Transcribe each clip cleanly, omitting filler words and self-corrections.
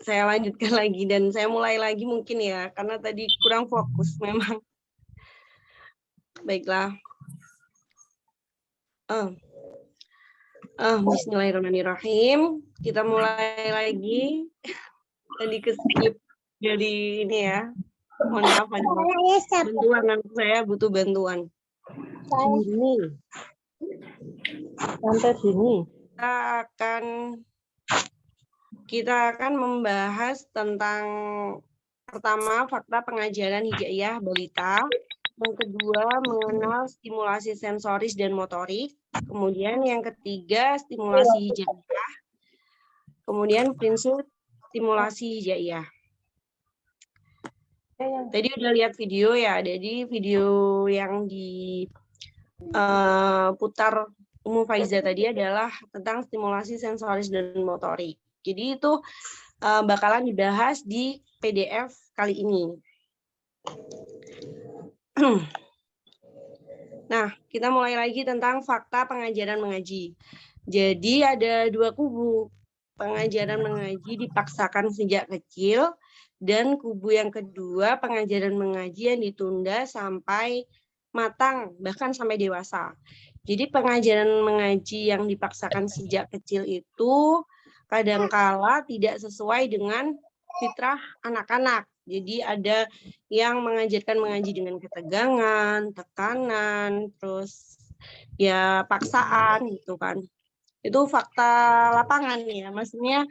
saya lanjutkan lagi dan saya mulai lagi mungkin ya, karena tadi kurang fokus memang. Baiklah. Bismillahirrahmanirrahim. Kita mulai lagi. Tadi keskip jadi ini ya. Mohon maaf, ada bantuan, anak saya butuh bantuan. Sini. Sampai sini. Kita akan membahas tentang pertama fakta pengajaran hijaiyah balita, yang kedua mengenal stimulasi sensoris dan motorik, kemudian yang ketiga stimulasi hijaiyah, kemudian prinsip stimulasi hijaiyah. Tadi udah lihat video ya, jadi video yang diputar Ummu Faiza tadi adalah tentang stimulasi sensoris dan motorik. Jadi itu bakalan dibahas di PDF kali ini. Nah, kita mulai lagi tentang fakta pengajaran mengaji. Jadi ada dua kubu. Pengajaran mengaji dipaksakan sejak kecil, dan kubu yang kedua pengajaran mengaji yang ditunda sampai matang, bahkan sampai dewasa. Jadi pengajaran mengaji yang dipaksakan sejak kecil itu kadangkala tidak sesuai dengan fitrah anak-anak. Jadi ada yang mengajarkan mengaji dengan ketegangan, tekanan, terus ya paksaan gitu kan. Itu fakta lapangan ya, maksudnya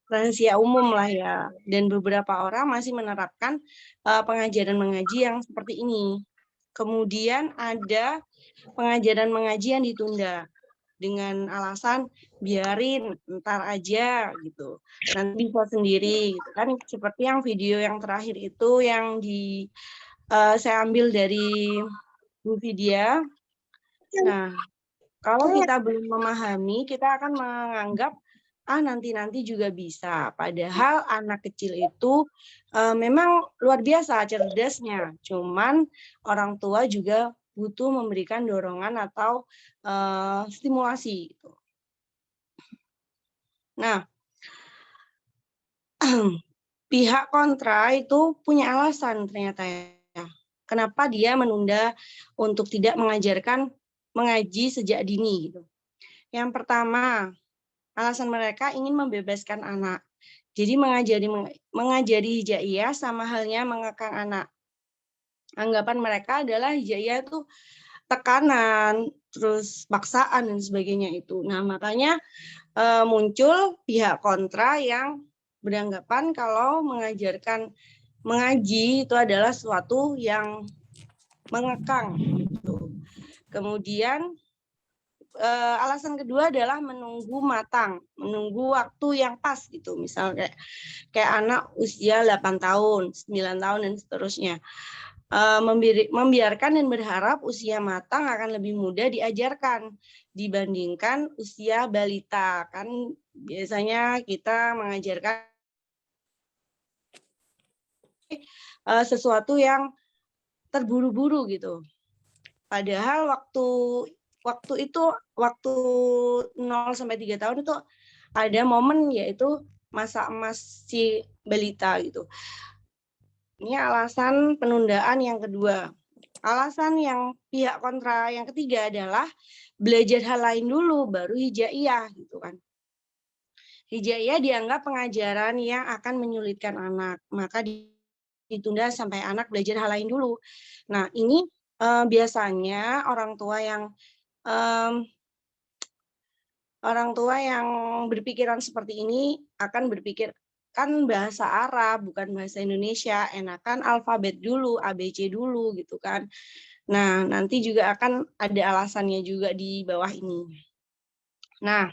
rahasia umum lah ya. Dan beberapa orang masih menerapkan pengajaran mengaji yang seperti ini. Kemudian ada pengajaran mengaji yang ditunda dengan alasan biarin ntar aja gitu, nanti bisa sendiri gitu kan, seperti yang video yang terakhir itu yang saya ambil dari Bu Vidya. Nah, kalau kita belum memahami, kita akan menganggap nanti juga bisa. Padahal anak kecil itu memang luar biasa cerdasnya. Cuman orang tua juga butuh memberikan dorongan atau stimulasi. Gitu. Nah, pihak kontra itu punya alasan ternyata ya. Kenapa dia menunda untuk tidak mengajarkan mengaji sejak dini gitu. Yang pertama, alasan mereka ingin membebaskan anak. Jadi mengajari hijaiyah sama halnya mengekang anak. Anggapan mereka adalah hijaiyah itu tekanan, terus paksaan dan sebagainya itu. Nah, makanya muncul pihak kontra yang beranggapan kalau mengajarkan mengaji itu adalah sesuatu yang mengekang gitu. Kemudian alasan kedua adalah menunggu matang, menunggu waktu yang pas gitu. Misal kayak anak usia 8 tahun, 9 tahun dan seterusnya. Membiarkan dan berharap usia matang akan lebih mudah diajarkan dibandingkan usia balita. Kan biasanya kita mengajarkan sesuatu yang terburu-buru gitu. Padahal waktu 0 sampai 3 tahun itu ada momen yaitu masa emas si balita gitu. Ini alasan penundaan yang kedua. Alasan yang pihak kontra yang ketiga adalah belajar hal lain dulu baru hijaiyah gitu kan. Hijaiyah dianggap pengajaran yang akan menyulitkan anak, maka ditunda sampai anak belajar hal lain dulu. Nah, ini biasanya orang tua yang berpikiran seperti ini akan berpikir kan bahasa Arab bukan bahasa Indonesia, enakan alfabet dulu, ABC dulu gitu kan. Nah, nanti juga akan ada alasannya juga di bawah ini. Nah,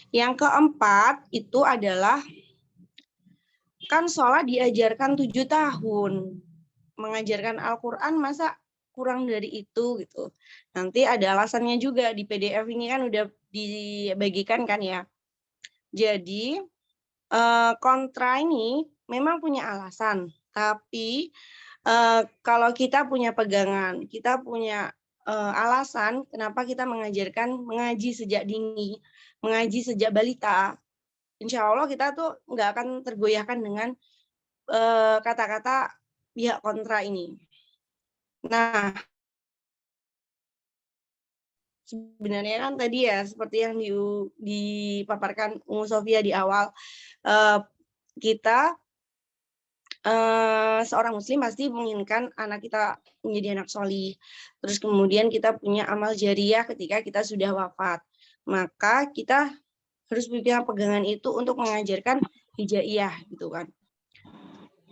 yang keempat itu adalah kan sholat diajarkan 7 tahun. Mengajarkan Al-Quran masa kurang dari itu gitu. Nanti ada alasannya juga di PDF ini kan udah dibagikan kan ya. Jadi kontra ini memang punya alasan, tapi kalau kita punya pegangan, kita punya alasan kenapa kita mengajarkan mengaji sejak dini, mengaji sejak balita, insya Allah kita tuh nggak akan tergoyahkan dengan kata-kata pihak kontra ini. Nah, sebenarnya kan tadi ya seperti yang dipaparkan Umu Sofia di awal, kita seorang muslim pasti menginginkan anak kita menjadi anak solih. Terus kemudian kita punya amal jariah ketika kita sudah wafat. Maka kita harus berpegang pegangan itu untuk mengajarkan hijaiyah gitu kan.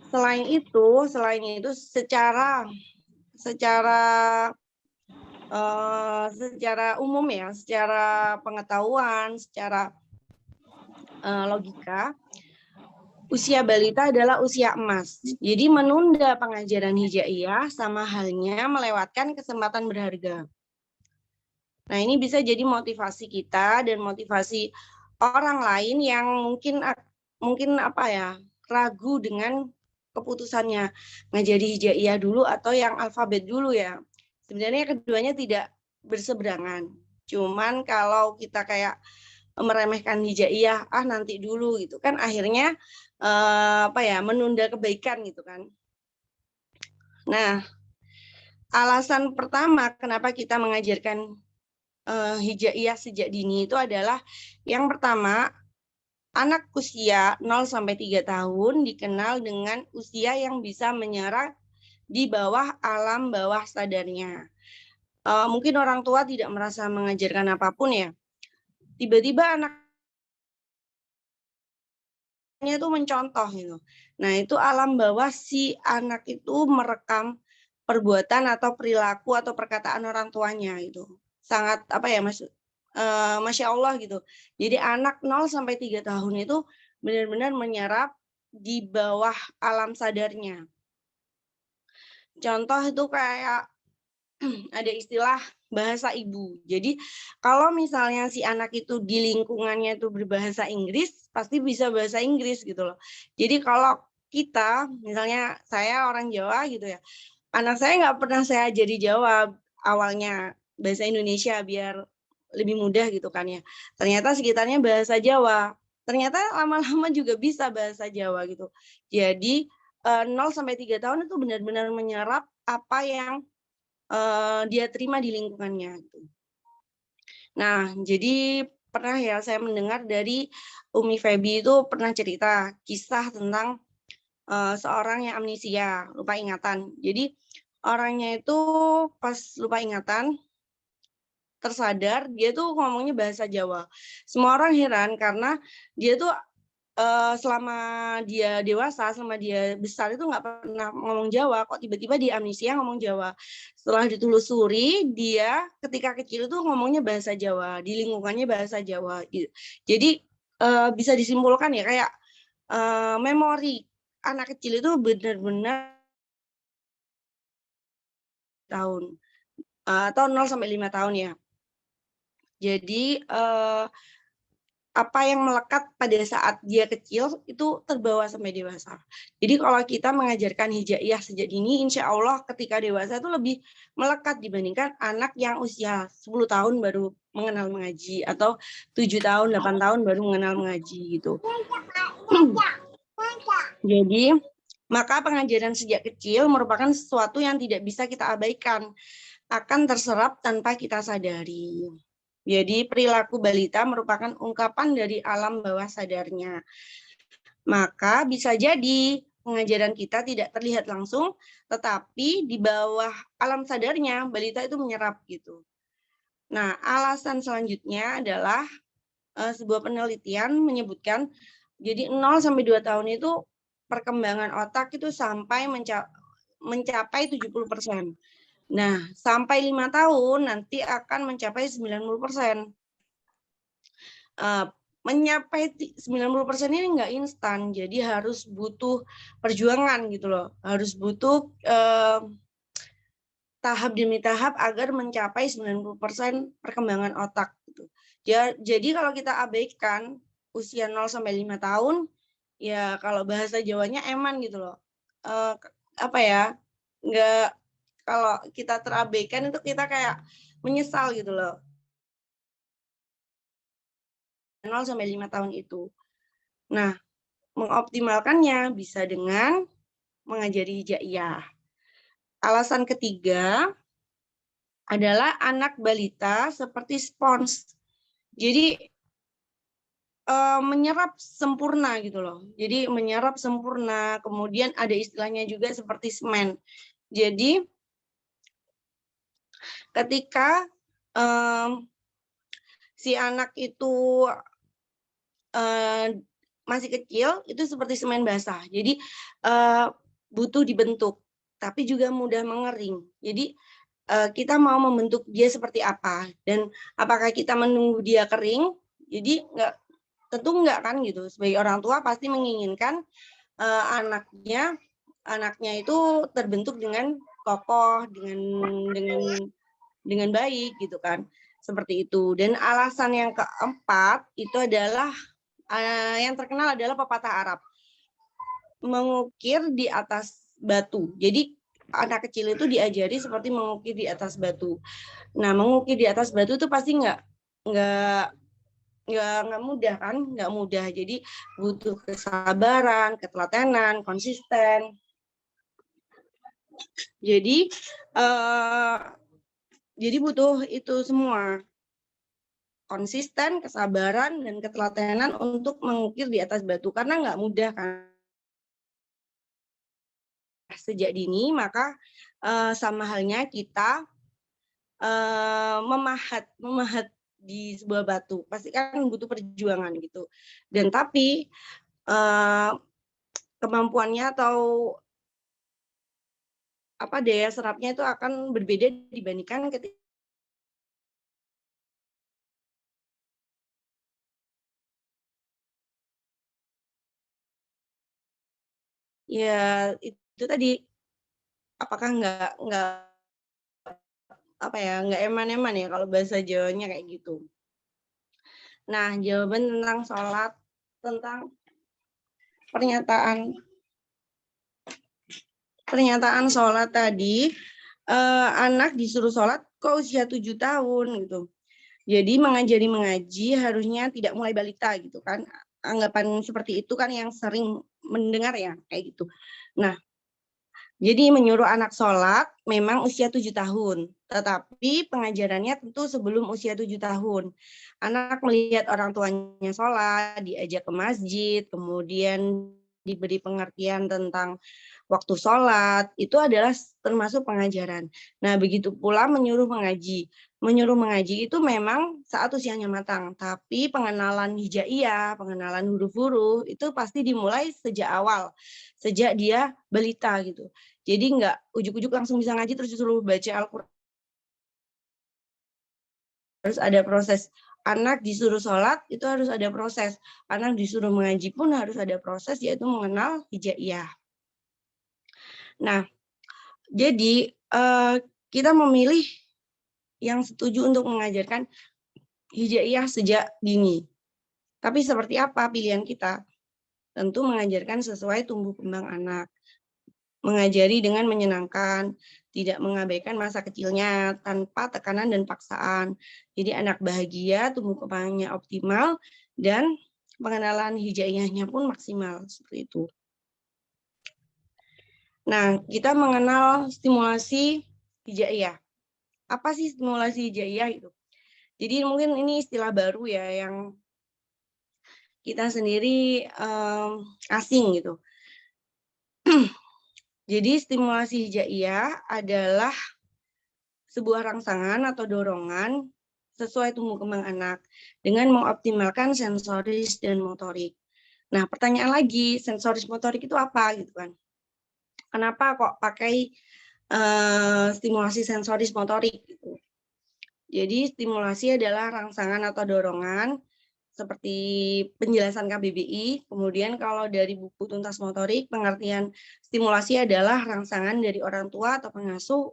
Selain itu secara umum ya, secara pengetahuan, secara logika, usia balita adalah usia emas. Jadi menunda pengajaran hijaiyah sama halnya melewatkan kesempatan berharga. Nah, ini bisa jadi motivasi kita dan motivasi orang lain yang mungkin apa ya, ragu dengan keputusannya ngajari hijaiyah dulu atau yang alfabet dulu ya. Sebenarnya keduanya tidak berseberangan. Cuman kalau kita kayak meremehkan hijaiyah, nanti dulu gitu kan akhirnya menunda kebaikan gitu kan. Nah, alasan pertama kenapa kita mengajarkan hijaiyah sejak dini itu adalah yang pertama, anak usia 0 sampai 3 tahun dikenal dengan usia yang bisa menyerang di bawah alam bawah sadarnya. Mungkin orang tua tidak merasa mengajarkan apapun ya. Tiba-tiba anaknya itu mencontoh gitu. Nah, itu alam bawah si anak itu merekam perbuatan atau perilaku atau perkataan orang tuanya itu. Sangat Masya Allah gitu. Jadi anak 0 sampai 3 tahun itu benar-benar menyerap di bawah alam sadarnya. Contoh itu kayak ada istilah bahasa ibu. Jadi kalau misalnya si anak itu di lingkungannya itu berbahasa Inggris, pasti bisa bahasa Inggris gitu loh. Jadi kalau kita, misalnya saya orang Jawa gitu ya, anak saya nggak pernah saya ajari Jawa awalnya, bahasa Indonesia biar lebih mudah gitu kan ya. Ternyata sekitarnya bahasa Jawa. Ternyata lama-lama juga bisa bahasa Jawa gitu. Jadi 0 sampai 3 tahun itu benar-benar menyerap apa yang dia terima di lingkungannya gitu. Nah, jadi pernah ya saya mendengar dari Umi Febi itu pernah cerita kisah tentang seorang yang amnesia, lupa ingatan. Jadi orangnya itu pas lupa ingatan, tersadar, dia tuh ngomongnya bahasa Jawa. Semua orang heran karena dia tuh selama dia dewasa, selama dia besar itu nggak pernah ngomong Jawa, kok tiba-tiba dia amnesia ngomong Jawa. Setelah ditelusuri, dia ketika kecil itu ngomongnya bahasa Jawa, di lingkungannya bahasa Jawa. Jadi bisa disimpulkan ya kayak memori anak kecil itu benar-benar tahun atau 0 sampai 5 tahun ya. Jadi apa yang melekat pada saat dia kecil itu terbawa sampai dewasa. Jadi kalau kita mengajarkan hijaiyah sejak dini, insya Allah ketika dewasa itu lebih melekat dibandingkan anak yang usia 10 tahun baru mengenal mengaji atau 7 tahun, 8 tahun baru mengenal mengaji gitu. Jadi maka pengajaran sejak kecil merupakan sesuatu yang tidak bisa kita abaikan, akan terserap tanpa kita sadari. Jadi perilaku balita merupakan ungkapan dari alam bawah sadarnya. Maka bisa jadi pengajaran kita tidak terlihat langsung, tetapi di bawah alam sadarnya balita itu menyerap gitu. Nah, alasan selanjutnya adalah sebuah penelitian menyebutkan jadi 0 sampai 2 tahun itu perkembangan otak itu sampai mencapai 70%. Nah, sampai 5 tahun nanti akan mencapai 90%. Mencapai 90% ini nggak instan, jadi harus butuh perjuangan gitu loh. Harus butuh tahap demi tahap agar mencapai 90% perkembangan otak gitu. Jadi kalau kita abaikan usia 0 sampai 5 tahun, ya kalau bahasa Jawanya eman gitu loh. Nggak, kalau kita terabaikan itu kita kayak menyesal gitu loh. 0 sampai 5 tahun itu. Nah, mengoptimalkannya bisa dengan mengajari hijaiyah. Alasan ketiga adalah anak balita seperti spons. Jadi menyerap sempurna gitu loh. Jadi menyerap sempurna, kemudian ada istilahnya juga seperti semen. Jadi ketika si anak itu masih kecil, itu seperti semen basah. Jadi butuh dibentuk, tapi juga mudah mengering. Jadi kita mau membentuk dia seperti apa, dan apakah kita menunggu dia kering? Jadi tentu enggak kan gitu. Sebagai orang tua pasti menginginkan anaknya itu terbentuk dengan kokoh, dengan baik gitu kan. Seperti itu. Dan alasan yang keempat itu adalah yang terkenal adalah pepatah Arab. Mengukir di atas batu. Jadi anak kecil itu diajari seperti mengukir di atas batu. Nah, mengukir di atas batu itu pasti nggak mudah kan, nggak mudah. Jadi butuh kesabaran, ketelatenan, konsisten. Jadi butuh itu semua, konsisten, kesabaran, dan ketelatenan untuk mengukir di atas batu karena nggak mudah kan. Sejak dini maka sama halnya kita memahat di sebuah batu pasti kan butuh perjuangan gitu. Dan tapi kemampuannya atau daya serapnya itu akan berbeda dibandingkan ketika ya itu tadi, apakah nggak eman-eman ya kalau bahasa Jawanya kayak gitu. Nah, jawaban tentang sholat, tentang pernyataan sholat tadi, anak disuruh sholat kok usia 7 tahun gitu. Jadi mengajari mengaji harusnya tidak mulai balita gitu kan. Anggapan seperti itu kan yang sering mendengar ya kayak gitu. Nah, jadi menyuruh anak sholat memang usia 7 tahun. Tetapi pengajarannya tentu sebelum usia 7 tahun. Anak melihat orang tuanya sholat, diajak ke masjid, kemudian diberi pengertian tentang waktu sholat, itu adalah termasuk pengajaran. Nah, begitu pula menyuruh mengaji. Menyuruh mengaji itu memang saat usianya matang, tapi pengenalan hijaiyah, pengenalan huruf-huruf itu pasti dimulai sejak awal, sejak dia balita gitu. Jadi nggak ujuk-ujuk langsung bisa ngaji terus disuruh baca Al-Quran. Harus ada proses. Anak disuruh sholat itu harus ada proses. Anak disuruh mengaji pun harus ada proses, yaitu mengenal hijaiyah. Nah, jadi kita memilih yang setuju untuk mengajarkan hijaiyah sejak dini. Tapi seperti apa pilihan kita? Tentu mengajarkan sesuai tumbuh kembang anak. Mengajari dengan menyenangkan, tidak mengabaikan masa kecilnya tanpa tekanan dan paksaan. Jadi anak bahagia, tumbuh kembangnya optimal, dan pengenalan hijaiyahnya pun maksimal. Seperti itu. Nah, kita mengenal stimulasi hijaiyah. Apa sih stimulasi hijaiyah itu? Jadi mungkin ini istilah baru ya yang kita sendiri asing gitu. Jadi stimulasi hijaiyah adalah sebuah rangsangan atau dorongan sesuai tumbuh kembang anak dengan mengoptimalkan sensoris dan motorik. Nah, pertanyaan lagi, sensoris motorik itu apa gitu kan? Kenapa kok pakai stimulasi sensoris motorik gitu? Jadi stimulasi adalah rangsangan atau dorongan seperti penjelasan KBBI. Kemudian kalau dari buku tuntas motorik, pengertian stimulasi adalah rangsangan dari orang tua atau pengasuh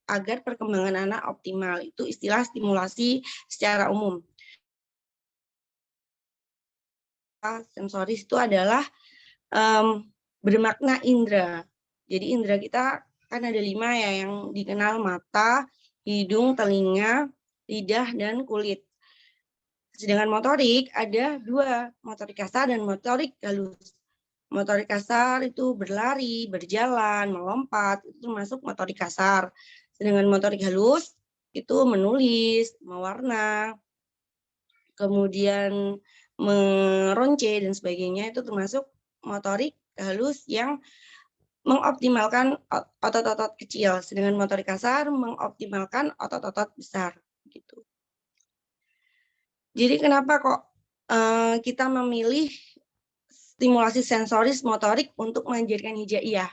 agar perkembangan anak optimal. Itu istilah stimulasi secara umum. Sensoris itu adalah bermakna indera. Jadi indera kita kan ada 5 ya yang dikenal: mata, hidung, telinga, lidah, dan kulit. Sedangkan motorik ada dua, motorik kasar dan motorik halus. Motorik kasar itu berlari, berjalan, melompat, itu termasuk motorik kasar. Sedangkan motorik halus itu menulis, mewarna, kemudian meronce dan sebagainya, itu termasuk motorik halus yang mengoptimalkan otot-otot kecil, sedangkan motorik kasar mengoptimalkan otot-otot besar gitu. Jadi kenapa kok kita memilih stimulasi sensoris motorik untuk mengajarkan hijaiyah?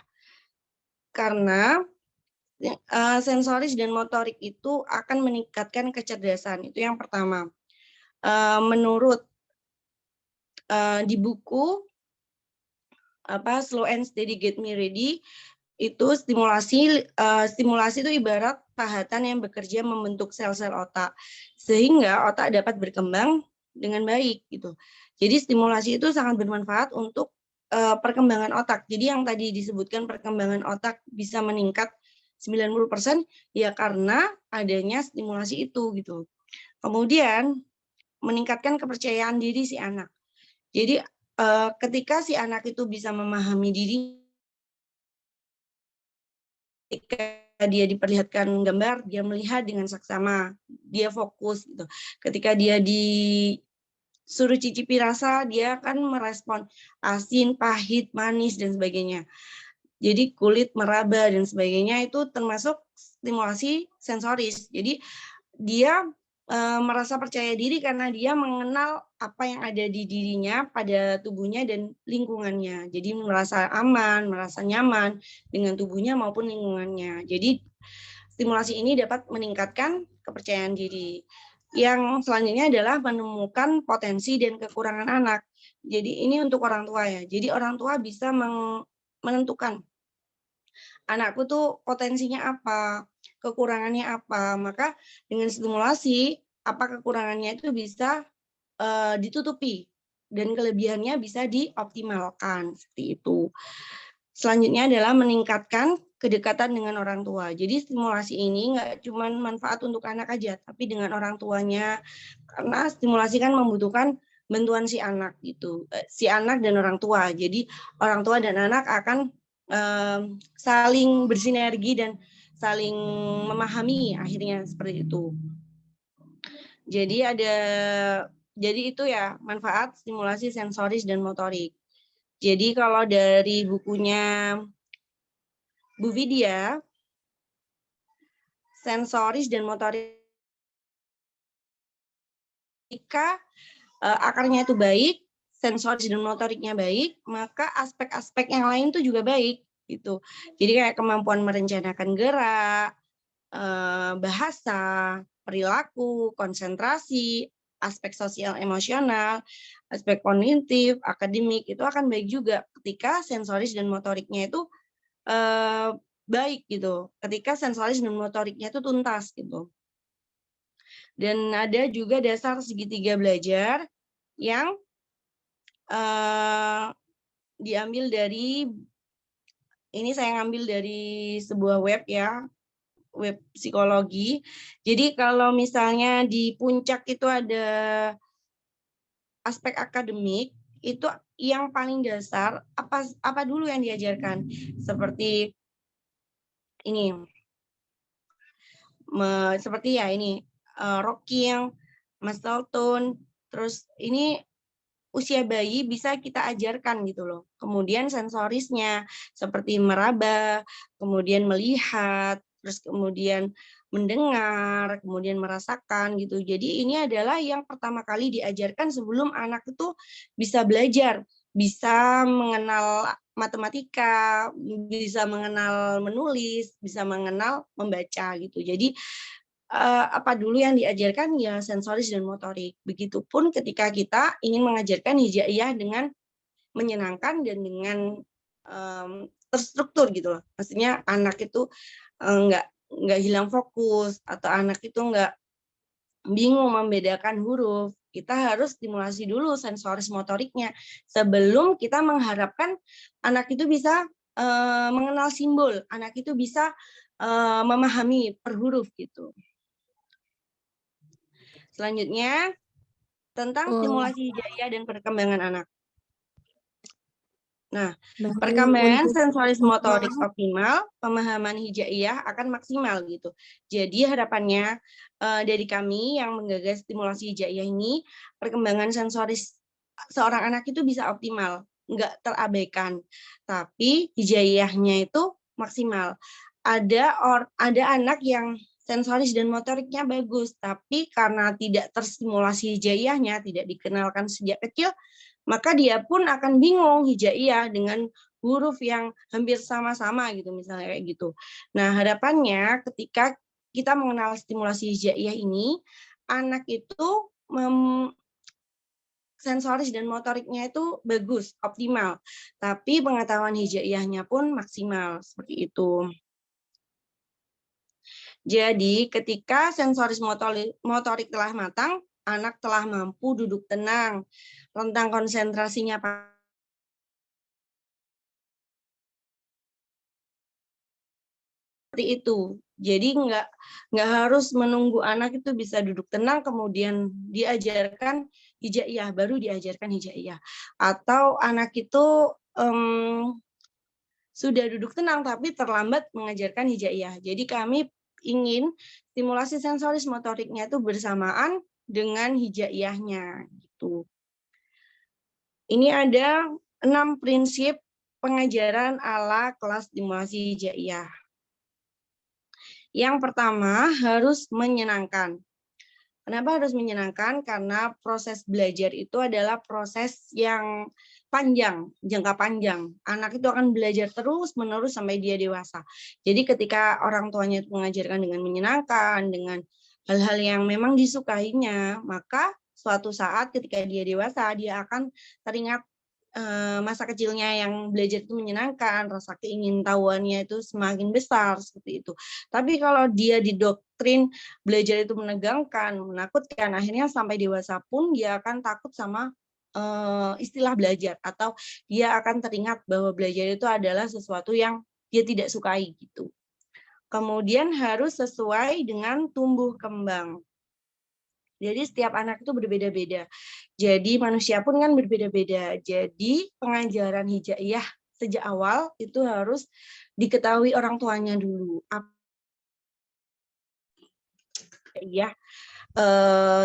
Karena sensoris dan motorik itu akan meningkatkan kecerdasan, itu yang pertama. Menurut di buku Slow and Steady Get Me Ready, itu stimulasi itu ibarat pahatan yang bekerja membentuk sel-sel otak, sehingga otak dapat berkembang dengan baik gitu. Jadi stimulasi itu sangat bermanfaat untuk perkembangan otak. Jadi yang tadi disebutkan perkembangan otak bisa meningkat 90% ya karena adanya stimulasi itu gitu. Kemudian meningkatkan kepercayaan diri si anak. Jadi ketika si anak itu bisa memahami diri, ketika dia diperlihatkan gambar, dia melihat dengan saksama, dia fokus gitu. Ketika dia disuruh cicipi rasa, dia akan merespon asin, pahit, manis dan sebagainya. Jadi kulit meraba dan sebagainya itu termasuk stimulasi sensoris. Jadi dia merasa percaya diri karena dia mengenal apa yang ada di dirinya, pada tubuhnya dan lingkungannya. Jadi merasa aman, merasa nyaman dengan tubuhnya maupun lingkungannya. Jadi stimulasi ini dapat meningkatkan kepercayaan diri. Yang selanjutnya adalah menemukan potensi dan kekurangan anak. Jadi ini untuk orang tua ya. Jadi orang tua bisa menentukan anakku tuh potensinya apa, kekurangannya apa. Maka dengan stimulasi, apa kekurangannya itu bisa ditutupi dan kelebihannya bisa dioptimalkan seperti itu. Selanjutnya adalah meningkatkan kedekatan dengan orang tua. Jadi stimulasi ini nggak cuma manfaat untuk anak aja, tapi dengan orang tuanya. Karena stimulasi kan membutuhkan bantuan si anak gitu, si anak dan orang tua. Jadi orang tua dan anak akan saling bersinergi dan saling memahami akhirnya seperti itu. Jadi itu ya manfaat stimulasi sensoris dan motorik. Jadi kalau dari bukunya Bu Vidya, sensoris dan motorik jika akarnya itu baik, sensoris dan motoriknya baik, maka aspek-aspek yang lain itu juga baik gitu. Jadi kayak kemampuan merencanakan gerak, bahasa, perilaku, konsentrasi, aspek sosial emosional, aspek kognitif, akademik itu akan baik juga ketika sensoris dan motoriknya itu baik gitu. Ketika sensoris dan motoriknya itu tuntas gitu. Dan ada juga dasar segitiga belajar yang diambil dari, ini saya ngambil dari sebuah web ya, web psikologi. Jadi kalau misalnya di puncak itu ada aspek akademik, itu yang paling dasar apa dulu yang diajarkan? Seperti ini, seperti ya ini rocking, muscle tone, terus ini usia bayi bisa kita ajarkan gitu loh. Kemudian sensorisnya seperti meraba, kemudian melihat, terus kemudian mendengar, kemudian merasakan gitu. Jadi ini adalah yang pertama kali diajarkan sebelum anak itu bisa belajar, bisa mengenal matematika, bisa mengenal menulis, bisa mengenal membaca gitu. Jadi apa dulu yang diajarkan ya sensoris dan motorik. Begitupun ketika kita ingin mengajarkan hijaiyah dengan menyenangkan dan dengan terstruktur gitu loh. Maksudnya anak itu nggak hilang fokus atau anak itu nggak bingung membedakan huruf. Kita harus stimulasi dulu sensoris motoriknya sebelum kita mengharapkan anak itu bisa mengenal simbol, anak itu bisa memahami per huruf gitu. Selanjutnya, tentang stimulasi hijaiyah dan perkembangan anak. Nah, Baru perkembangan untuk sensoris motorik optimal, pemahaman hijaiyah akan maksimal gitu. Jadi harapannya dari kami yang menggagas stimulasi hijaiyah ini, perkembangan sensoris seorang anak itu bisa optimal, nggak terabaikan. Tapi hijaiyahnya itu maksimal. Ada anak yang sensoris dan motoriknya bagus, tapi karena tidak terstimulasi hijaiyahnya, tidak dikenalkan sejak kecil, maka dia pun akan bingung hijaiyah dengan huruf yang hampir sama-sama gitu, misalnya kayak gitu. Nah, harapannya ketika kita mengenal stimulasi hijaiyah ini, anak itu sensoris dan motoriknya itu bagus, optimal. Tapi pengetahuan hijaiyahnya pun maksimal, seperti itu. Jadi, ketika sensoris motorik telah matang, anak telah mampu duduk tenang, rentang konsentrasinya seperti itu. Jadi nggak harus menunggu anak itu bisa duduk tenang kemudian diajarkan hijaiyah, baru diajarkan hijaiyah. Atau anak itu sudah duduk tenang tapi terlambat mengajarkan hijaiyah. Jadi kami ingin stimulasi sensoris motoriknya itu bersamaan dengan hijaiyahnya gitu. Ini ada 6 prinsip pengajaran ala kelas stimulasi hijaiyah. Yang pertama harus menyenangkan. Kenapa harus menyenangkan? Karena proses belajar itu adalah proses yang panjang, jangka panjang. Anak itu akan belajar terus-menerus sampai dia dewasa. Jadi ketika orang tuanya itu mengajarkan dengan menyenangkan, dengan hal-hal yang memang disukainya, maka suatu saat ketika dia dewasa, dia akan teringat masa kecilnya yang belajar itu menyenangkan, rasa keingintahuannya itu semakin besar, seperti itu. Tapi kalau dia didoktrin belajar itu menegangkan, menakutkan, akhirnya sampai dewasa pun dia akan takut sama istilah belajar, atau dia akan teringat bahwa belajar itu adalah sesuatu yang dia tidak sukai gitu. Kemudian harus sesuai dengan tumbuh kembang. Jadi setiap anak itu berbeda-beda. Jadi manusia pun kan berbeda-beda. Jadi pengajaran hijaiyah sejak awal itu harus diketahui orang tuanya dulu. Hijaiyah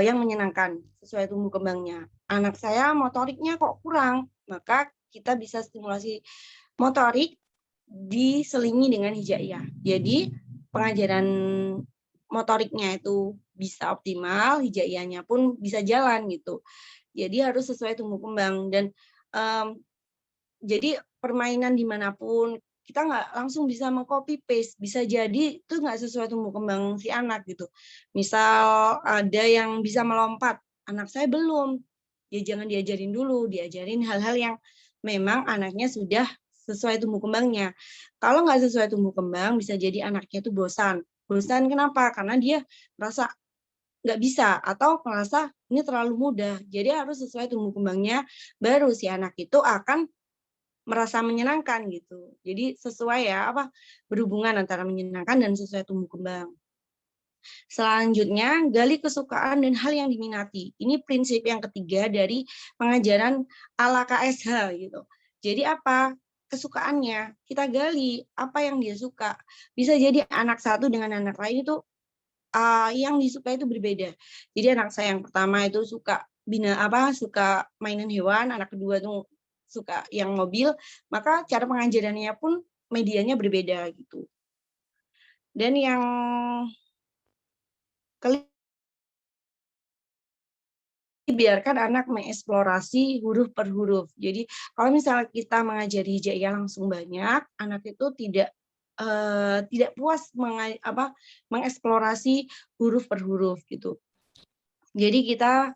yang menyenangkan sesuai tumbuh kembangnya. Anak saya motoriknya kok kurang, maka kita bisa stimulasi motorik diselingi dengan hijaiyah. Jadi pengajaran motoriknya itu bisa optimal, hijaiyahnya pun bisa jalan gitu. Jadi harus sesuai tumbuh kembang dan jadi permainan dimanapun kita nggak langsung bisa meng-copy paste, bisa jadi itu nggak sesuai tumbuh kembang si anak gitu. Misal ada yang bisa melompat, anak saya belum, ya jangan diajarin dulu, diajarin hal-hal yang memang anaknya sudah sesuai tumbuh kembangnya. Kalau nggak sesuai tumbuh kembang, bisa jadi anaknya itu bosan. Bosan kenapa? Karena dia merasa nggak bisa atau merasa ini terlalu mudah. Jadi harus sesuai tumbuh kembangnya, baru si anak itu akan merasa menyenangkan gitu. Jadi sesuai ya berhubungan antara menyenangkan dan sesuai tumbuh kembang. Selanjutnya, gali kesukaan dan hal yang diminati. Ini prinsip yang ketiga dari pengajaran ala KSH gitu. Jadi apa? Kesukaannya kita gali apa yang dia suka. Bisa jadi anak satu dengan anak lain itu yang disukai itu berbeda. Jadi anak saya yang pertama itu suka suka mainan hewan, anak kedua tuh suka yang mobil, maka cara pengajarannya pun medianya berbeda gitu. Dan yang kelima, biarkan anak mengeksplorasi huruf per huruf. Jadi kalau misalnya kita mengajari hijaiyah langsung banyak, anak itu tidak puas mengeksplorasi huruf per huruf gitu. Jadi kita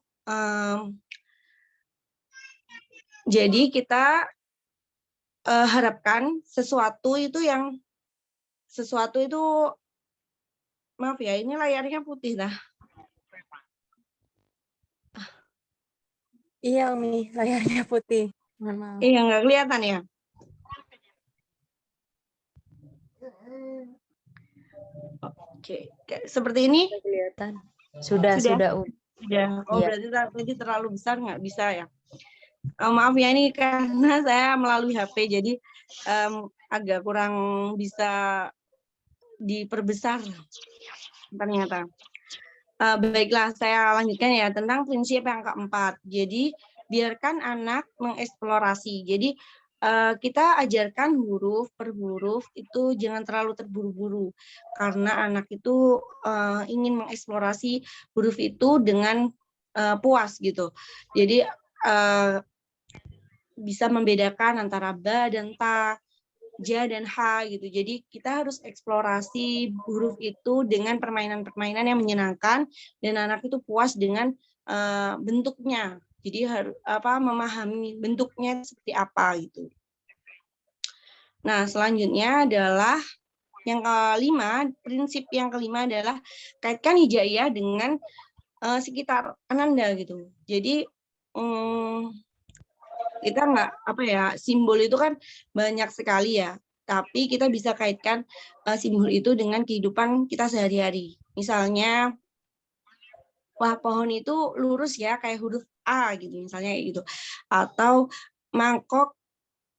harapkan sesuatu itu maaf ya, ini layarnya putih nah. Iya, Umi, layarnya putih. Mohon maaf. Iya, nggak kelihatan ya? Oke, seperti ini? Kelihatan. Sudah. Ya, oh Iya. berarti tadi terlalu besar nggak bisa ya. Maaf ya ini karena saya melalui HP jadi agak kurang bisa diperbesar ternyata. Baiklah, saya lanjutkan ya tentang prinsip yang keempat. Jadi, biarkan anak mengeksplorasi. Jadi, kita ajarkan huruf per huruf itu jangan terlalu terburu-buru. Karena anak itu ingin mengeksplorasi huruf itu dengan puas gitu. Jadi, bisa membedakan antara ba dan ta, ja dan ha gitu. Jadi kita harus eksplorasi huruf itu dengan permainan-permainan yang menyenangkan dan anak itu puas dengan bentuknya. Jadi harus memahami bentuknya seperti apa gitu. Nah, selanjutnya adalah yang kelima, prinsip yang kelima adalah kaitkan hijaiyah dengan sekitar Ananda gitu. Jadi kita nggak simbol itu kan banyak sekali ya, tapi kita bisa kaitkan simbol itu dengan kehidupan kita sehari-hari. Misalnya, wah pohon itu lurus ya kayak huruf A gitu, misalnya kayak gitu. Atau mangkok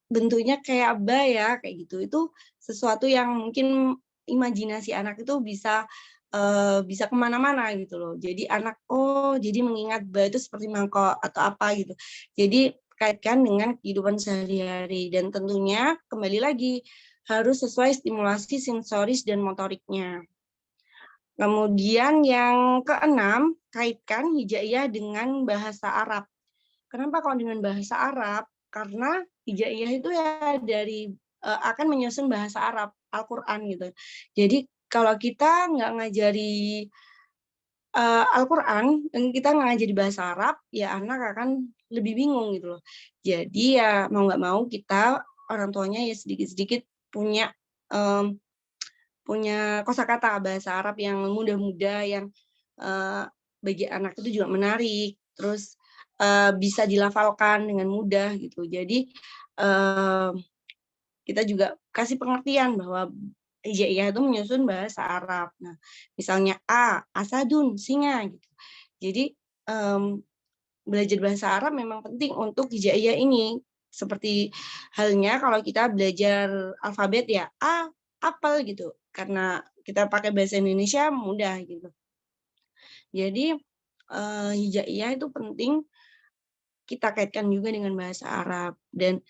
bentuknya kayak ba ya kayak gitu. Itu sesuatu yang mungkin imajinasi anak itu bisa bisa kemana-mana gitu loh. Jadi anak jadi mengingat ba itu seperti mangkok atau apa gitu. Jadi kaitkan dengan kehidupan sehari-hari dan tentunya kembali lagi harus sesuai stimulasi sensoris dan motoriknya. Kemudian yang keenam, kaitkan hijaiyah dengan bahasa Arab. Kenapa kok dengan bahasa Arab? Karena hijaiyah itu ya dari akan menyusun bahasa Arab, Al-Quran gitu. Jadi kalau kita nggak ngajari Al-Quran dan kita nggak ngajari bahasa Arab, ya anak akan lebih bingung gitu loh. Jadi ya mau nggak mau kita orang tuanya ya sedikit-sedikit punya punya kosakata bahasa Arab yang mudah-mudah, yang bagi anak itu juga menarik, terus bisa dilafalkan dengan mudah gitu. Jadi kita juga kasih pengertian bahwa hijaiyah itu menyusun bahasa Arab. Nah, misalnya asadun, singa gitu. Jadi belajar bahasa Arab memang penting untuk hijaiyah ini. Seperti halnya kalau kita belajar alfabet ya, apel gitu. Karena kita pakai bahasa Indonesia mudah gitu. Jadi hijaiyah itu penting kita kaitkan juga dengan bahasa Arab dan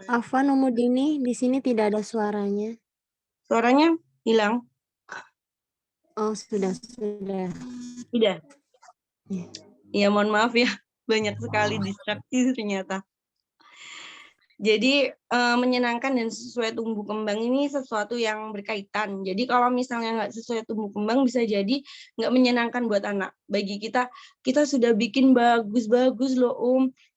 Afwan Umudini, di sini tidak ada suaranya. suaranya hilang. Oh, sudah. Tidak. Iya. Ya mohon maaf ya, banyak sekali distraksi ternyata. Jadi menyenangkan dan sesuai tumbuh kembang ini sesuatu yang berkaitan. Jadi kalau misalnya nggak sesuai tumbuh kembang bisa jadi nggak menyenangkan buat anak. Bagi kita sudah bikin bagus-bagus loh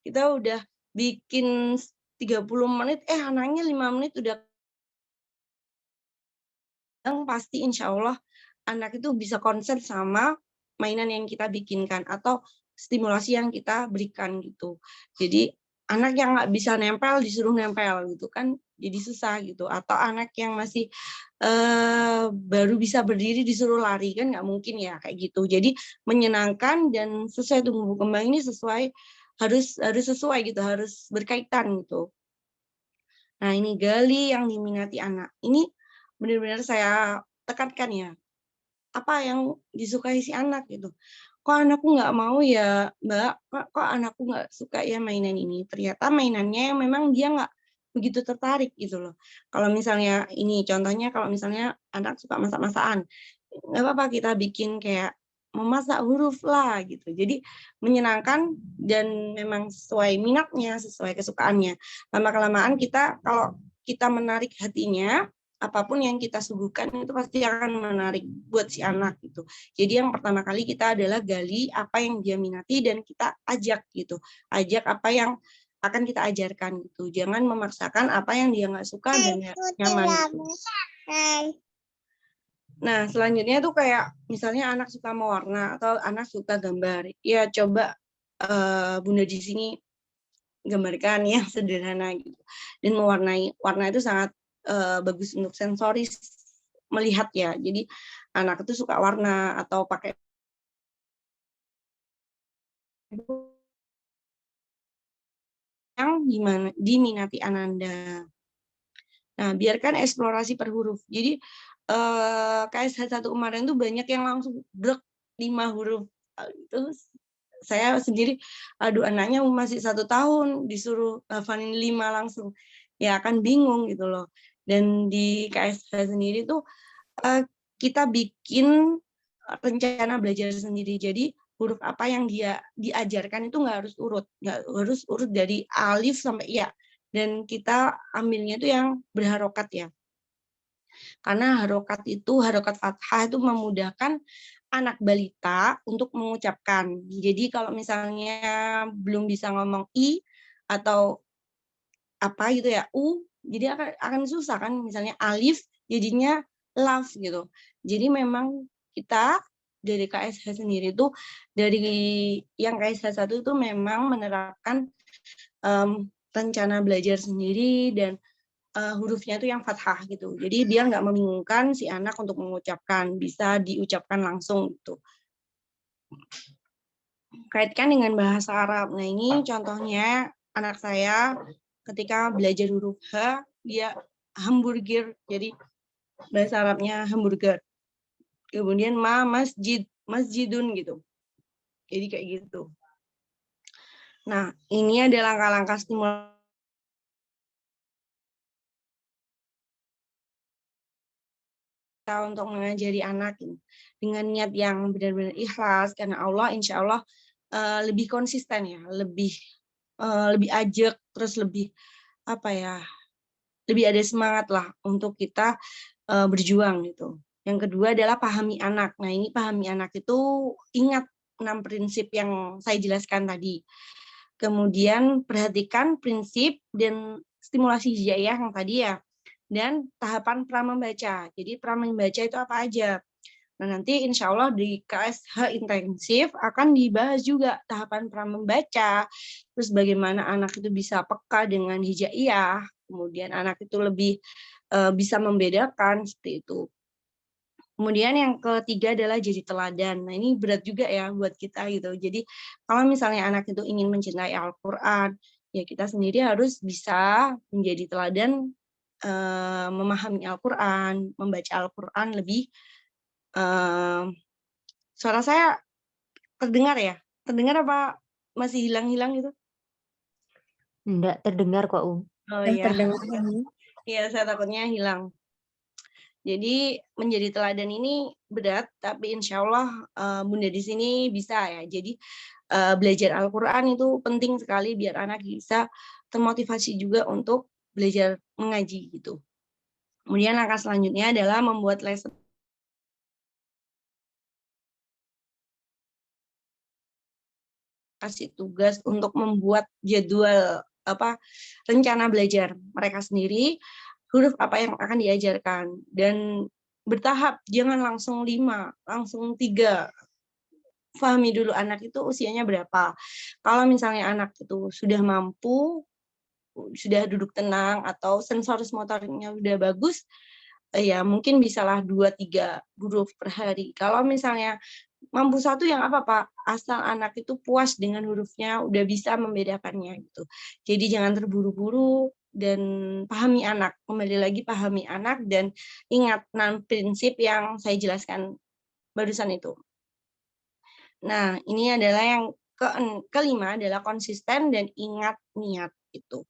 kita udah bikin 30 menit, anaknya 5 menit udah pasti insya Allah anak itu bisa konsen sama mainan yang kita bikinkan atau stimulasi yang kita berikan gitu. Jadi anak yang nggak bisa nempel disuruh nempel gitu kan jadi susah gitu. Atau anak yang masih baru bisa berdiri disuruh lari kan nggak mungkin ya kayak gitu. Jadi menyenangkan dan sesuai tumbuh kembang ini harus sesuai gitu, harus berkaitan gitu. Nah ini gali yang diminati anak. Ini benar-benar saya tekankan ya, apa yang disukai si anak gitu. Kok anakku nggak mau ya Mbak, kok anakku nggak suka ya mainan ini. Ternyata mainannya yang memang dia nggak begitu tertarik gitu loh. Kalau misalnya ini contohnya kalau misalnya anak suka masak-masakan, nggak apa-apa kita bikin kayak memasak huruf lah gitu. Jadi menyenangkan dan memang sesuai minatnya, sesuai kesukaannya. Lama-kelamaan kalau kita menarik hatinya, apapun yang kita suguhkan itu pasti akan menarik buat si anak gitu. Jadi yang pertama kali kita adalah gali apa yang dia minati dan kita ajak gitu. Ajak apa yang akan kita ajarkan gitu. Jangan memaksakan apa yang dia nggak suka dan nggak nyaman gitu. Nah, selanjutnya tuh kayak misalnya anak suka mewarna atau anak suka gambar. Ya coba Bunda di sini gambarkan yang sederhana gitu. Dan mewarnai, warna itu sangat bagus untuk sensoris melihat ya. Jadi anak itu suka warna atau pakai yang gimana diminati Ananda. Nah, biarkan eksplorasi per huruf. Jadi KSH 1 kemarin tuh banyak yang langsung blek 5 huruf. Itu saya sendiri, aduh anaknya masih 1 tahun disuruh hafalin 5 langsung. Ya akan bingung gitu loh. Dan di KSH sendiri tuh kita bikin rencana belajar sendiri. Jadi huruf apa yang dia diajarkan itu nggak harus urut dari alif sampai ya. Dan kita ambilnya itu yang berharokat ya. Karena harokat fathah itu memudahkan anak balita untuk mengucapkan. Jadi kalau misalnya belum bisa ngomong i atau apa gitu ya, jadi akan susah kan, misalnya alif jadinya love gitu. Jadi memang kita dari KSH sendiri tuh, dari yang KSH 1 itu memang menerapkan rencana belajar sendiri dan hurufnya itu yang fathah gitu. Jadi biar nggak membingungkan si anak untuk mengucapkan, bisa diucapkan langsung gitu. Kaitkan dengan bahasa Arab. Nah ini contohnya anak saya ketika belajar huruf H, dia hamburger, jadi bahasa Arabnya hamburger. Kemudian masjid, masjidun gitu. Jadi kayak gitu. Nah, ini ada langkah-langkah stimulasi untuk mengajari anak dengan niat yang benar-benar ikhlas karena Allah, insya Allah lebih konsisten ya, lebih ajak, terus lebih apa ya, lebih ada semangat lah untuk kita berjuang gitu. Yang kedua adalah pahami anak. Nah ini pahami anak itu ingat 6 prinsip yang saya jelaskan tadi. Kemudian perhatikan prinsip dan stimulasi hijaiyah yang tadi ya. Dan tahapan pramembaca. Jadi pramembaca itu apa aja? Nah nanti insya Allah di KSH intensif akan dibahas juga tahapan pramembaca, terus bagaimana anak itu bisa peka dengan hijaiyah, kemudian anak itu lebih bisa membedakan seperti itu. Kemudian yang ketiga adalah jadi teladan. Nah ini berat juga ya buat kita gitu. Jadi kalau misalnya anak itu ingin mencintai Al-Quran, ya kita sendiri harus bisa menjadi teladan, memahami Al-Quran, membaca Al-Quran lebih. Suara saya terdengar ya? Terdengar apa masih hilang-hilang gitu? Enggak terdengar kok, Oh Yang iya, terdengar iya saya takutnya hilang. Jadi menjadi teladan ini berat, tapi insya Allah Bunda di sini bisa ya. Jadi belajar Al-Quran itu penting sekali biar anak bisa termotivasi juga untuk belajar mengaji gitu. Kemudian langkah selanjutnya adalah membuat lesson. Kasih tugas untuk membuat jadwal rencana belajar mereka sendiri, huruf apa yang akan diajarkan, dan bertahap, jangan langsung 5, langsung 3. Pahami dulu anak itu usianya berapa. Kalau misalnya anak itu sudah mampu, sudah duduk tenang, atau sensoris motoriknya sudah bagus, ya mungkin bisalah 2-3 huruf per hari. Kalau misalnya mampu 1 yang apa Pak, asal anak itu puas dengan hurufnya, udah bisa membedakannya gitu. Jadi jangan terburu-buru dan pahami anak. Kembali lagi pahami anak dan ingat 6 prinsip yang saya jelaskan barusan itu. Nah, ini adalah yang kelima adalah konsisten dan ingat niat itu.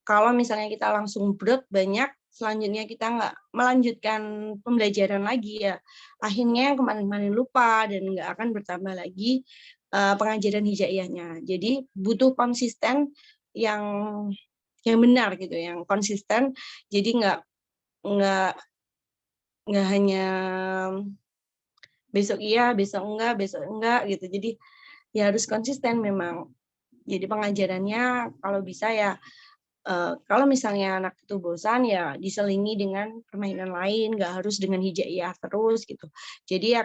Kalau misalnya kita langsung banyak, selanjutnya kita nggak melanjutkan pembelajaran lagi ya, akhirnya kemarin-kemarin lupa dan nggak akan bertambah lagi pengajaran hijaiyahnya. Jadi butuh konsisten yang benar gitu, yang konsisten. Jadi nggak nggak hanya besok iya, besok enggak gitu. Jadi ya harus konsisten memang. Jadi pengajarannya kalau bisa ya kalau misalnya anak itu bosan ya diselingi dengan permainan lain, nggak harus dengan hijaiyah terus gitu. Jadi ya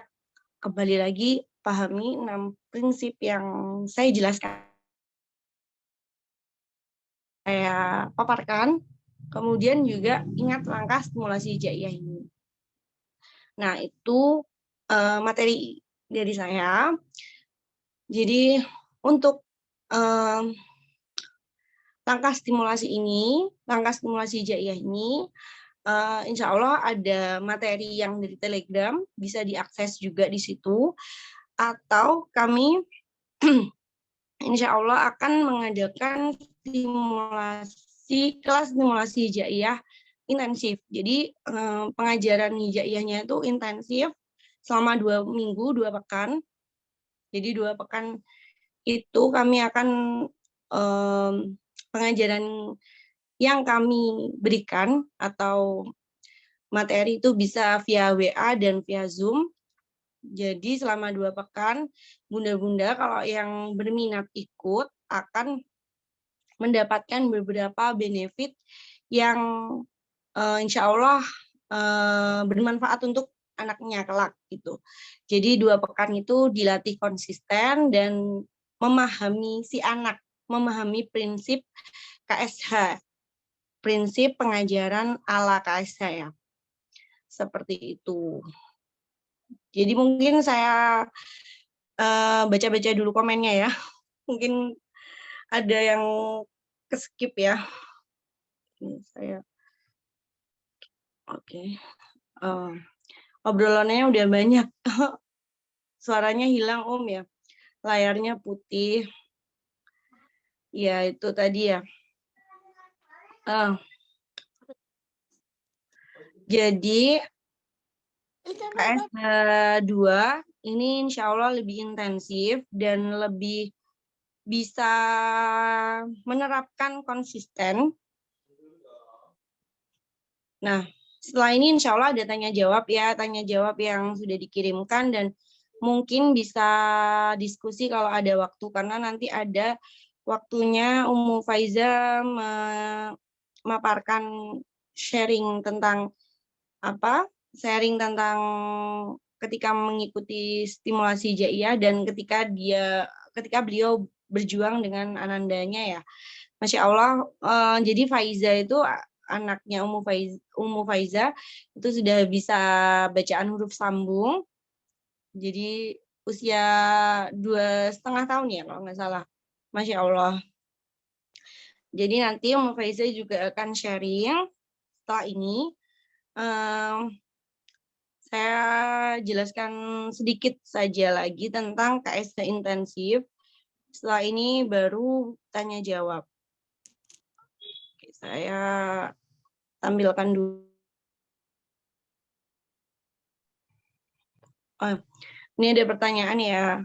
kembali lagi pahami 6 prinsip yang saya jelaskan, saya paparkan, kemudian juga ingat langkah stimulasi hijaiyah ini. Nah, itu materi dari saya. Jadi untuk langkah stimulasi hijaiyah ini, insya Allah ada materi yang dari Telegram, bisa diakses juga di situ, atau kami insya Allah akan mengadakan kelas stimulasi hijaiyah intensif. Jadi pengajaran hijaiyahnya itu intensif selama 2 minggu, 2 pekan. Jadi 2 pekan itu kami akan pengajaran yang kami berikan atau materi itu bisa via WA dan via Zoom. Jadi selama 2 pekan, bunda-bunda kalau yang berminat ikut akan mendapatkan beberapa benefit yang insya Allah bermanfaat untuk anaknya kelak gitu. Jadi 2 pekan itu dilatih konsisten dan memahami si anak, memahami prinsip KSH, prinsip pengajaran ala KSH ya. Seperti itu. Jadi mungkin saya baca-baca dulu komennya ya. Mungkin ada yang keskip ya. Ini saya. Oke. Obrolannya udah banyak. Suaranya hilang Om ya. Layarnya putih. Ya itu tadi ya. Jadi KSH 2 ini insya Allah lebih intensif dan lebih bisa menerapkan konsisten. Nah, setelah ini insya Allah ada tanya jawab yang sudah dikirimkan dan mungkin bisa diskusi kalau ada waktu, karena nanti ada waktunya Ummu Faiza memaparkan sharing tentang ketika mengikuti stimulasi hijaiyah dan ketika beliau berjuang dengan anandanya ya. Masya Allah, jadi Faiza itu anaknya Ummu Faiza itu sudah bisa bacaan huruf sambung. Jadi usia 2,5 tahun ya kalau nggak salah. Masya Allah. Jadi nanti Ummu Faiza juga akan sharing setelah ini. Saya jelaskan sedikit saja lagi tentang KSH intensif. Setelah ini baru tanya jawab. Oke, saya tampilkan dulu. Ini ada pertanyaan ya.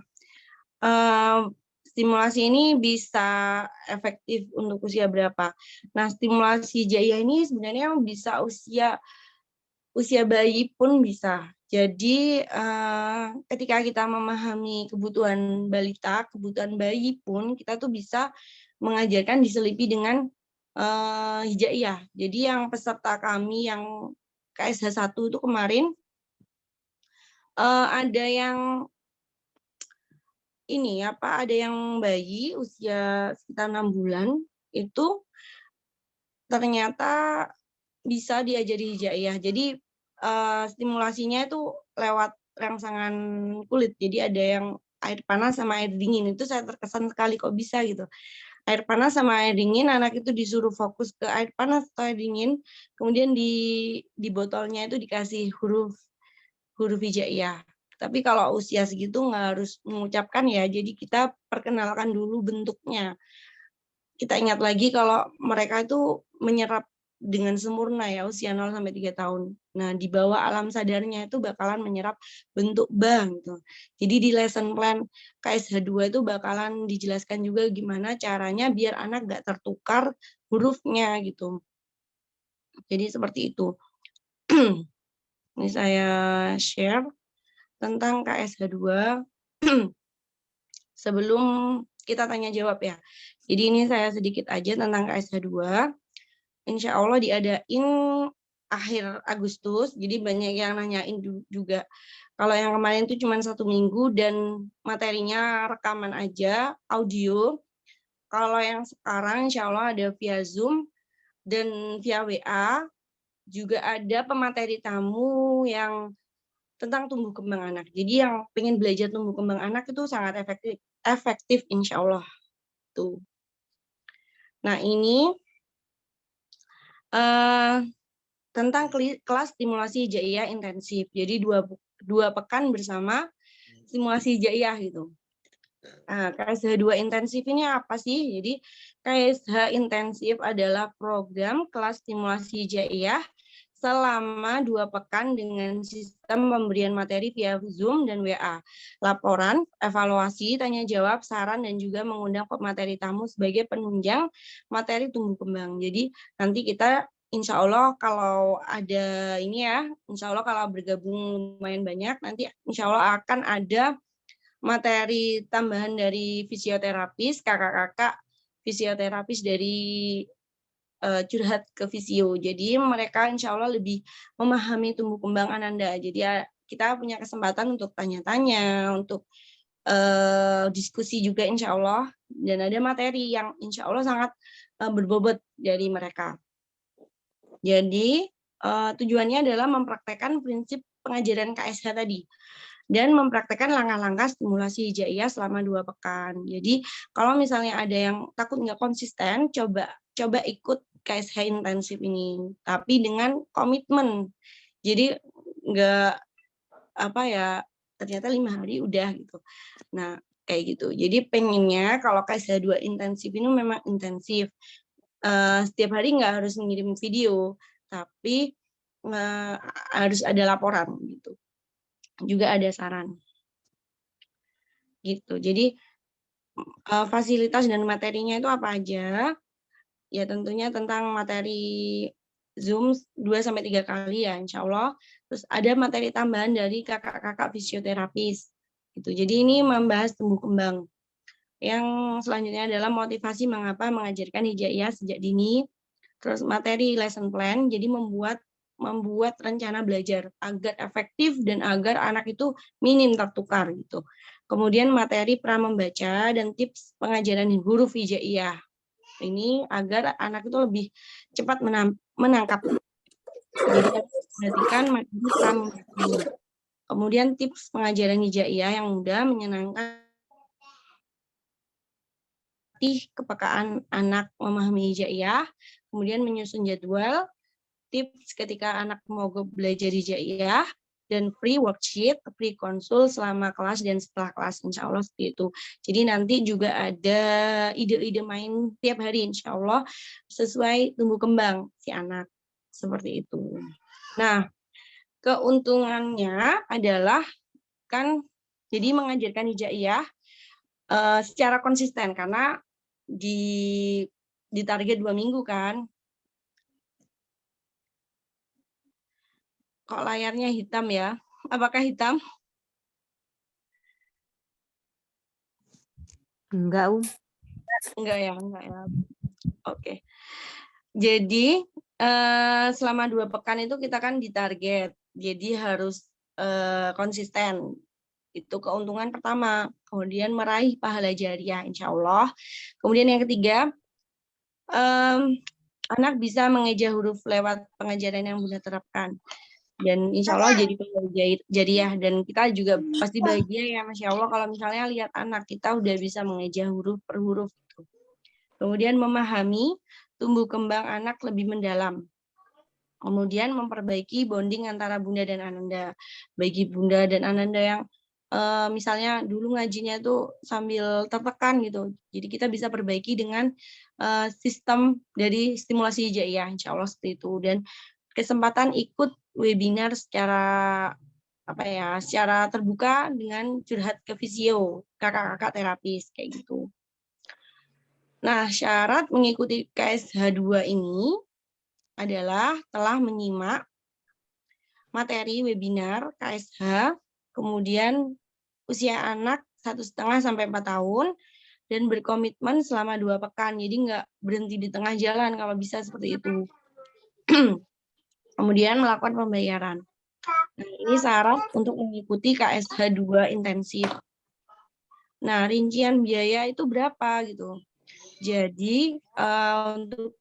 Stimulasi ini bisa efektif untuk usia berapa? Nah, stimulasi hijaiyah ini sebenarnya bisa usia bayi pun bisa. Jadi ketika kita memahami kebutuhan balita, kebutuhan bayi pun kita tuh bisa mengajarkan diselipi dengan hijaiyah. Jadi yang peserta kami yang KSH 1 itu kemarin ada yang ada yang bayi usia sekitar 6 bulan itu ternyata bisa diajari hijaiyah. Jadi stimulasinya itu lewat rangsangan kulit. Jadi ada yang air panas sama air dingin. Itu saya terkesan sekali kok bisa gitu. Air panas sama air dingin, anak itu disuruh fokus ke air panas atau air dingin. Kemudian di botolnya itu dikasih huruf hijaiyah. Tapi kalau usia segitu nggak harus mengucapkan ya. Jadi kita perkenalkan dulu bentuknya. Kita ingat lagi kalau mereka itu menyerap dengan sempurna ya usia 0-3 tahun. Nah, di bawah alam sadarnya itu bakalan menyerap bentuk bank gitu. Jadi di lesson plan KSH 2 itu bakalan dijelaskan juga gimana caranya biar anak gak tertukar hurufnya gitu. Jadi seperti itu. Ini saya share tentang KSH 2 sebelum kita tanya jawab ya. Jadi ini saya sedikit aja tentang KSH 2. Insya Allah diadain akhir Agustus, jadi banyak yang nanyain juga. Kalau yang kemarin itu cuma 1 minggu dan materinya rekaman aja, audio. Kalau yang sekarang insya Allah ada via Zoom dan via WA, juga ada pemateri tamu yang tentang tumbuh kembang anak. Jadi yang pengen belajar tumbuh kembang anak itu sangat efektif insya Allah. Tuh. Nah ini tentang kelas stimulasi hijaiyah intensif. Jadi dua pekan bersama stimulasi hijaiyah gitu. Nah, KSH 2 intensif ini apa sih? Jadi KSH intensif adalah program kelas stimulasi hijaiyah selama 2 pekan dengan sistem pemberian materi via Zoom dan WA. Laporan, evaluasi, tanya jawab, saran, dan juga mengundang pemateri tamu sebagai penunjang materi tumbuh kembang. Jadi nanti kita insya Allah kalau ada ini ya, insya Allah kalau bergabung lumayan banyak, nanti insya Allah akan ada materi tambahan dari fisioterapis, kakak-kakak fisioterapis dari curhat ke fisio. Jadi mereka insya Allah lebih memahami tumbuh kembang Ananda. Jadi ya, kita punya kesempatan untuk tanya-tanya, untuk diskusi juga insya Allah. Dan ada materi yang insya Allah sangat berbobot dari mereka. Jadi tujuannya adalah mempraktekkan prinsip pengajaran KSH tadi dan mempraktekkan langkah-langkah stimulasi hijaiyah selama 2 pekan. Jadi kalau misalnya ada yang takut nggak konsisten, coba ikut KSH intensif ini, tapi dengan komitmen. Jadi nggak apa ya, ternyata 5 hari udah gitu. Nah kayak gitu. Jadi pengennya kalau KSH 2 intensif ini memang intensif. Setiap hari nggak harus ngirim video, tapi harus ada laporan gitu. Juga ada saran gitu. Jadi fasilitas dan materinya itu apa aja? Ya tentunya tentang materi Zoom 2-3 kali ya insya Allah. Terus ada materi tambahan dari kakak-kakak fisioterapis gitu. Jadi ini membahas tumbuh kembang. Yang selanjutnya adalah motivasi mengapa mengajarkan hijaiyah sejak dini. Terus materi lesson plan, jadi membuat rencana belajar agar efektif dan agar anak itu minim tertukar gitu. Kemudian materi pra membaca dan tips pengajaran huruf hijaiyah. Ini agar anak itu lebih cepat menangkap. Jadi perhatikan materi pra membaca. Kemudian tips pengajaran hijaiyah yang mudah menyenangkan kepekaan anak memahami hijaiyah, kemudian menyusun jadwal, tips ketika anak mau belajar hijaiyah, dan free worksheet, free konsul selama kelas dan setelah kelas, insya Allah seperti itu. Jadi nanti juga ada ide-ide main tiap hari, insya Allah sesuai tumbuh kembang si anak, seperti itu. Nah, keuntungannya adalah kan jadi mengajarkan hijaiyah secara konsisten karena di target 2 minggu kan. Kok layarnya hitam ya? Apakah hitam? Enggak, Enggak ya. Oke. Jadi selama 2 pekan itu kita kan ditarget. Jadi harus konsisten. Itu keuntungan pertama. Kemudian meraih pahala jariah insya Allah. Kemudian yang ketiga, anak bisa mengeja huruf lewat pengajaran yang Bunda terapkan. Dan insya Allah jadi jariah. Dan kita juga pasti bahagia ya Masya Allah kalau misalnya lihat anak kita udah bisa mengeja huruf per huruf. Gitu. Kemudian memahami tumbuh kembang anak lebih mendalam. Kemudian memperbaiki bonding antara Bunda dan Ananda. Bagi Bunda dan Ananda yang misalnya dulu ngajinya itu sambil tertekan gitu. Jadi kita bisa perbaiki dengan sistem dari stimulasi hijaiyah, insya Allah seperti itu. Dan kesempatan ikut webinar secara secara terbuka dengan curhat ke fisio, kakak-kakak terapis kayak gitu. Nah, syarat mengikuti KSH 2 ini adalah telah menyimak materi webinar KSH, kemudian usia anak 1,5 sampai 4 tahun, dan berkomitmen selama 2 pekan. Jadi nggak berhenti di tengah jalan kalau bisa seperti itu. Kemudian melakukan pembayaran. Nah, ini syarat untuk mengikuti KSH 2 intensif. Nah, rincian biaya itu berapa gitu. Jadi untuk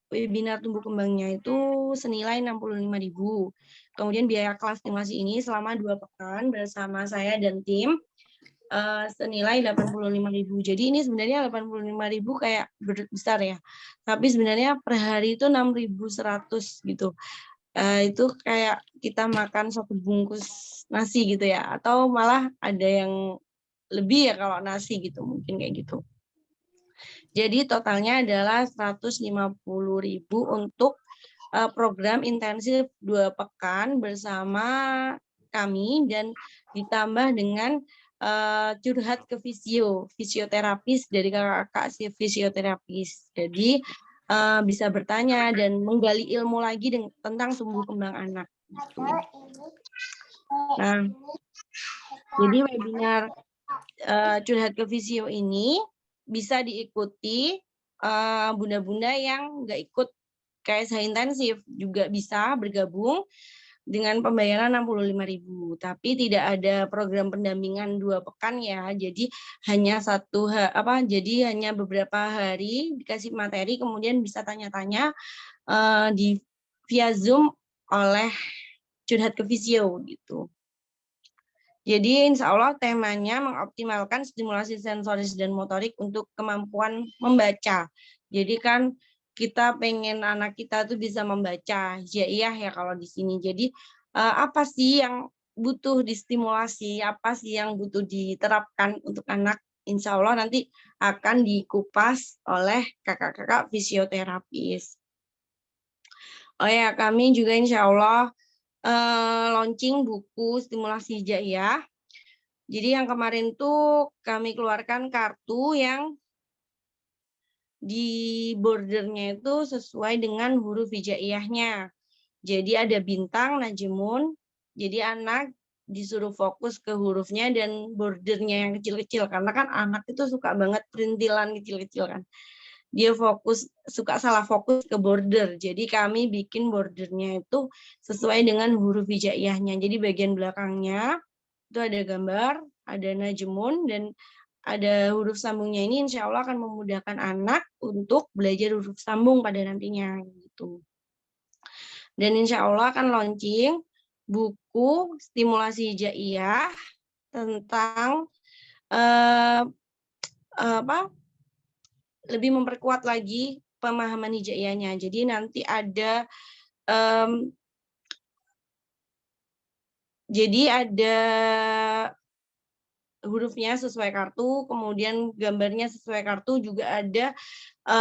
webinar tumbuh kembangnya itu senilai 65.000. Kemudian biaya kelas stimulasi ini selama 2 pekan bersama saya dan tim senilai 85.000. Jadi ini sebenarnya 85.000 kayak besar ya. Tapi sebenarnya per hari itu 6.100 gitu. Itu kayak kita makan 1 bungkus nasi gitu ya. Atau malah ada yang lebih ya kalau nasi gitu, mungkin kayak gitu. Jadi totalnya adalah 150.000 untuk program intensif 2 pekan bersama kami dan ditambah dengan curhat ke fisioterapis dari kakak-kakak fisioterapis. Jadi bisa bertanya dan menggali ilmu lagi tentang tumbuh kembang anak. Gitu. Nah, jadi webinar curhat ke fisio ini bisa diikuti bunda-bunda yang nggak ikut KSH intensif, juga bisa bergabung dengan pembayaran 65.000. Tapi tidak ada program pendampingan 2 pekan ya. Jadi hanya jadi hanya beberapa hari dikasih materi, kemudian bisa tanya-tanya via Zoom oleh curhat ke fisio gitu. Jadi insya Allah temanya mengoptimalkan stimulasi sensoris dan motorik untuk kemampuan membaca. Jadi kan kita pengen anak kita tuh bisa membaca hijaiyah ya kalau di sini. Jadi apa sih yang butuh distimulasi, apa sih yang butuh diterapkan untuk anak, insya Allah nanti akan dikupas oleh kakak-kakak fisioterapis. Oh ya, kami juga insya Allah launching buku stimulasi hijaiyah. Jadi yang kemarin tuh kami keluarkan kartu yang di bordernya itu sesuai dengan huruf hijaiyahnya. Jadi ada bintang, najmun. Jadi anak disuruh fokus ke hurufnya dan bordernya yang kecil-kecil. Karena kan anak itu suka banget perintilan kecil-kecil kan. Dia suka salah fokus ke border. Jadi kami bikin bordernya itu sesuai dengan huruf hijaiyahnya. Jadi bagian belakangnya itu ada gambar, ada najmun, dan ada huruf sambungnya. Ini insya Allah akan memudahkan anak untuk belajar huruf sambung pada nantinya gitu. Dan insya Allah akan launching buku stimulasi hijaiyah tentang lebih memperkuat lagi pemahaman hijaiyahnya. Jadi nanti ada hurufnya sesuai kartu, kemudian gambarnya sesuai kartu, juga ada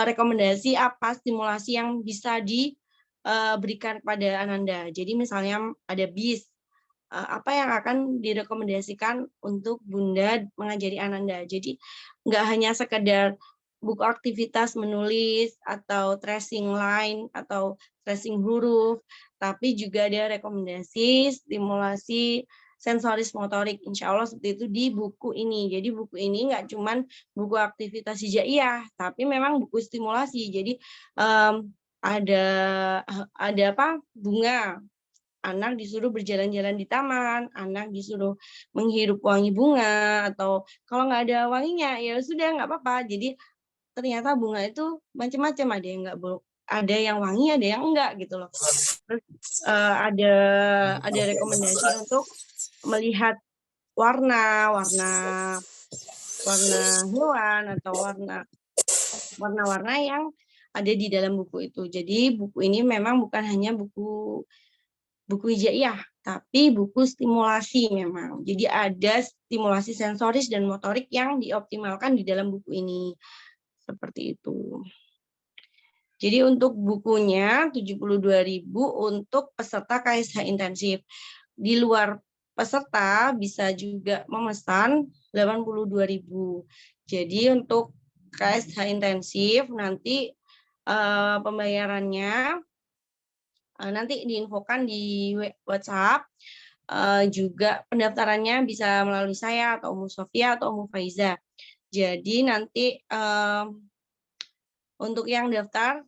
rekomendasi apa stimulasi yang bisa diberikan kepada Ananda. Jadi misalnya ada bis, apa yang akan direkomendasikan untuk Bunda mengajari Ananda. Jadi nggak hanya sekedar buku aktivitas menulis atau tracing line atau tracing huruf, tapi juga ada rekomendasi stimulasi sensoris motorik, insya Allah seperti itu di buku ini. Jadi buku ini nggak cuman buku aktivitas hijaiyah, tapi memang buku stimulasi. Jadi ada bunga, anak disuruh berjalan-jalan di taman, anak disuruh menghirup wangi bunga, atau kalau nggak ada wanginya ya sudah nggak apa-apa. Jadi ternyata bunga itu macam-macam, ada yang wangi, ada yang enggak gitu loh. Terus ada rekomendasi untuk melihat warna hewan atau warna-warna yang ada di dalam buku itu. Jadi buku ini memang bukan hanya buku hijaiyah, tapi buku stimulasi memang. Jadi ada stimulasi sensoris dan motorik yang dioptimalkan di dalam buku ini. Seperti itu. Jadi untuk bukunya 72.000 untuk peserta KSH intensif. Di luar peserta bisa juga memesan 82.000. Jadi untuk KSH intensif nanti pembayarannya nanti diinfokan di WhatsApp. Juga pendaftarannya bisa melalui saya atau Umu Sofia atau Umu Faiza. Jadi nanti untuk yang daftar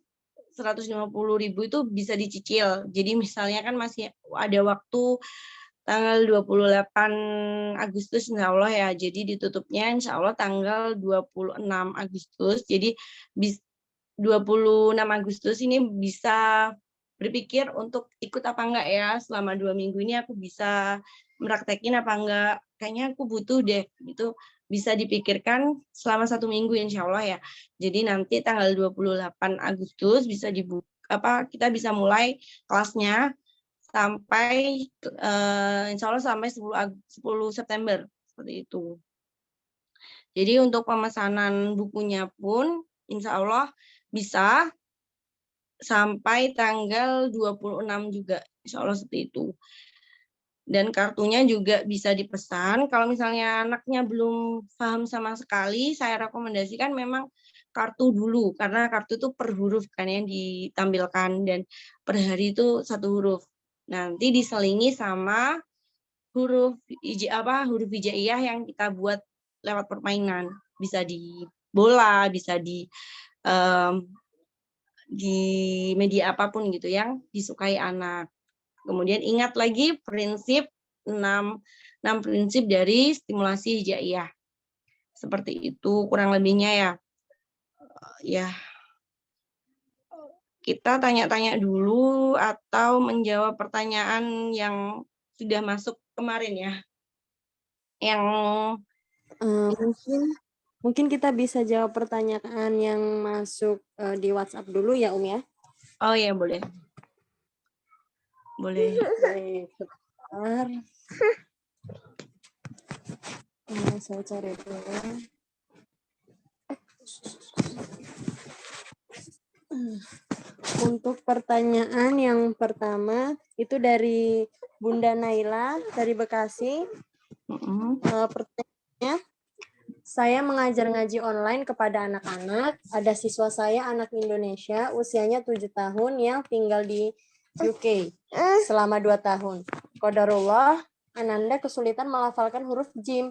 150.000 itu bisa dicicil. Jadi misalnya kan masih ada waktu tanggal 28 Agustus insya Allah ya. Jadi ditutupnya insya Allah tanggal 26 Agustus. Jadi 26 Agustus ini bisa berpikir untuk ikut apa enggak ya, selama 2 minggu ini aku bisa meraktekin apa enggak, kayaknya aku butuh deh, gitu. Bisa dipikirkan selama 1 minggu insya Allah ya. Jadi nanti tanggal 28 Agustus bisa kita bisa mulai kelasnya sampai insya Allah sampai 10 September, seperti itu. Jadi untuk pemesanan bukunya pun insya Allah bisa sampai tanggal 26 juga, insya Allah seperti itu. Dan kartunya juga bisa dipesan. Kalau misalnya anaknya belum paham sama sekali, saya rekomendasikan memang kartu dulu, karena kartu itu per huruf kan yang ditampilkan, dan per hari itu 1 huruf. Nanti diselingi sama huruf hijaiyah yang kita buat lewat permainan. Bisa di bola, bisa di media apapun gitu yang disukai anak. Kemudian ingat lagi prinsip 6 prinsip dari stimulasi hijaiyah. Seperti itu kurang lebihnya ya. Ya. Kita tanya-tanya dulu atau menjawab pertanyaan yang sudah masuk kemarin ya. Yang Mungkin kita bisa jawab pertanyaan yang masuk di WhatsApp dulu ya, ya. Oh ya, boleh. Boleh. Baik, sebentar. Saya cari dulu. Untuk pertanyaan yang pertama itu dari Bunda Naila dari Bekasi. Pertanyaannya, saya mengajar ngaji online kepada anak-anak. Ada siswa saya anak Indonesia usianya 7 tahun yang tinggal di UK selama 2 tahun. Qadarullah, Ananda kesulitan melafalkan huruf jim.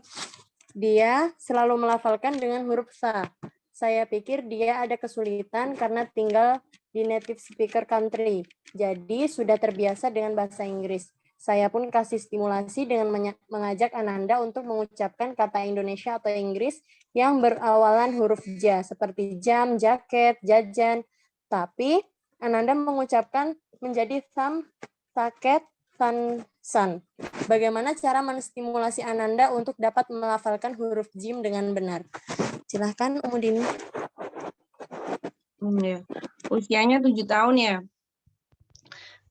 Dia selalu melafalkan dengan huruf sa. Saya pikir dia ada kesulitan karena tinggal di native speaker country. Jadi sudah terbiasa dengan bahasa Inggris. Saya pun kasih stimulasi dengan mengajak Ananda untuk mengucapkan kata Indonesia atau Inggris yang berawalan huruf ja, seperti jam, jaket, jajan. Tapi Ananda mengucapkan menjadi thumb, taket, tan, san. Bagaimana cara menstimulasi Ananda untuk dapat melafalkan huruf jim dengan benar? Silahkan, Umudini. Ya. Usianya 7 tahun ya.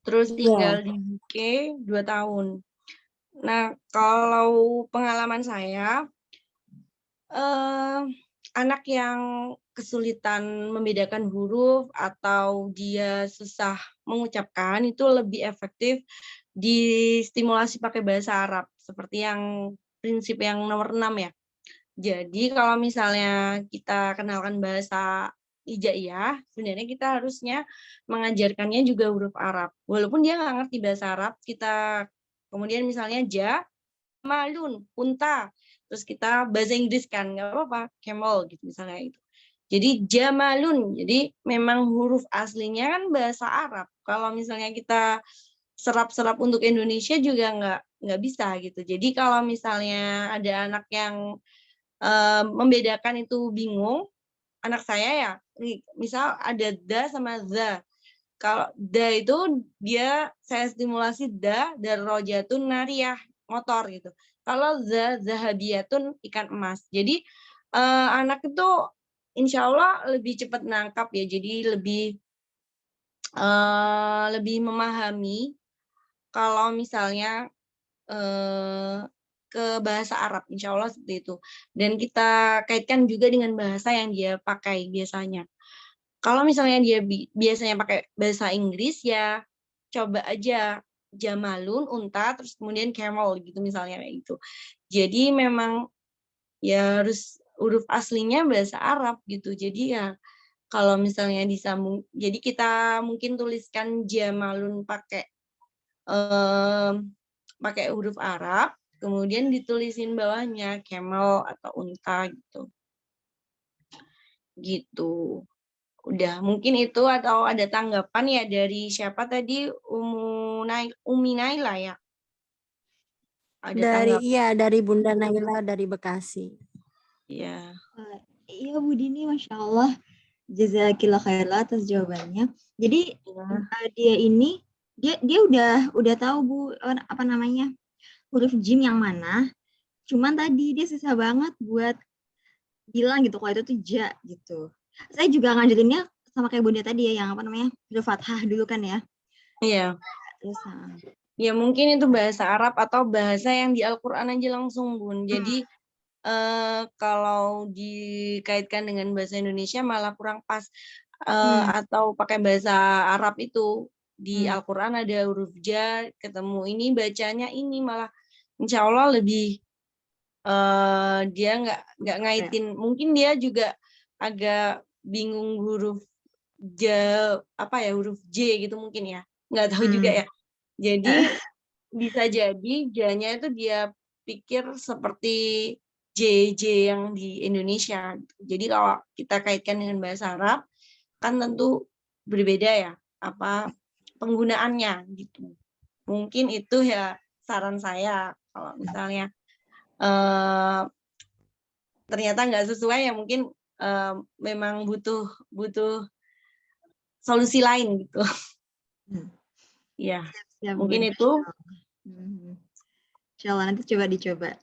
Terus tinggal di UK 2 tahun. Nah, kalau pengalaman saya, anak yang kesulitan membedakan huruf atau dia susah mengucapkan itu lebih efektif distimulasi pakai bahasa Arab, seperti yang prinsip yang nomor 6 ya. Jadi kalau misalnya kita kenalkan bahasa hijaiyah, sebenarnya kita harusnya mengajarkannya juga huruf Arab. Walaupun dia nggak ngerti bahasa Arab, kita kemudian misalnya malun, unta, terus kita bahasa Inggris kan, nggak apa-apa, camel gitu misalnya itu. Jadi jamalun, jadi memang huruf aslinya kan bahasa Arab. Kalau misalnya kita serap-serap untuk Indonesia juga nggak bisa gitu. Jadi kalau misalnya ada anak yang membedakan itu bingung, anak saya ya, misal ada da sama za. Kalau da itu saya stimulasi darrojatun nariyah, motor gitu. Kalau zahabiyatun ikan emas. Jadi anak itu insya Allah lebih cepat nangkap ya, jadi lebih memahami kalau misalnya ke bahasa Arab, insya Allah seperti itu. Dan kita kaitkan juga dengan bahasa yang dia pakai biasanya. Kalau misalnya dia biasanya pakai bahasa Inggris, ya coba aja jamalun, unta, terus kemudian camel gitu misalnya kayak gitu. Jadi memang ya harus huruf aslinya bahasa Arab gitu. Jadi ya kalau misalnya disambung, jadi kita mungkin tuliskan Jamalun pakai huruf Arab, kemudian ditulisin bawahnya camel atau unta gitu. Udah, mungkin itu atau ada tanggapan ya dari siapa tadi, Umi Naila ya? Ada tanggapan Dari Bunda Naila dari Bekasi. ya. Iya Bu Dini, Masya Allah. Jazakillah khairan atas jawabannya. Jadi dia ini dia udah tahu Bu apa namanya huruf jim yang mana. Cuman tadi dia susah banget buat bilang gitu kalau itu tuh ja gitu. Saya juga ngajarinnya sama kayak Bunda tadi ya yang apa namanya huruf fathah dulu kan ya. Iya. Terus Ya mungkin itu bahasa Arab atau bahasa yang di Al-Qur'an aja langsung, Bun. Jadi kalau dikaitkan dengan bahasa Indonesia malah kurang pas. Atau pakai bahasa Arab itu di Al-Qur'an ada huruf ja, ketemu ini bacanya ini malah insya Allah lebih dia nggak ngaitin. Mungkin dia juga agak bingung huruf huruf J gitu mungkin ya. Nggak tahu juga ya. Jadi bisa jadi J-nya itu dia pikir seperti JJ yang di Indonesia. Jadi kalau kita kaitkan dengan bahasa Arab kan tentu berbeda ya penggunaannya gitu. Mungkin itu ya saran saya kalau misalnya ternyata nggak sesuai ya mungkin memang butuh solusi lain gitu. Ya, mungkin itu. Insya Allah nanti coba dicoba.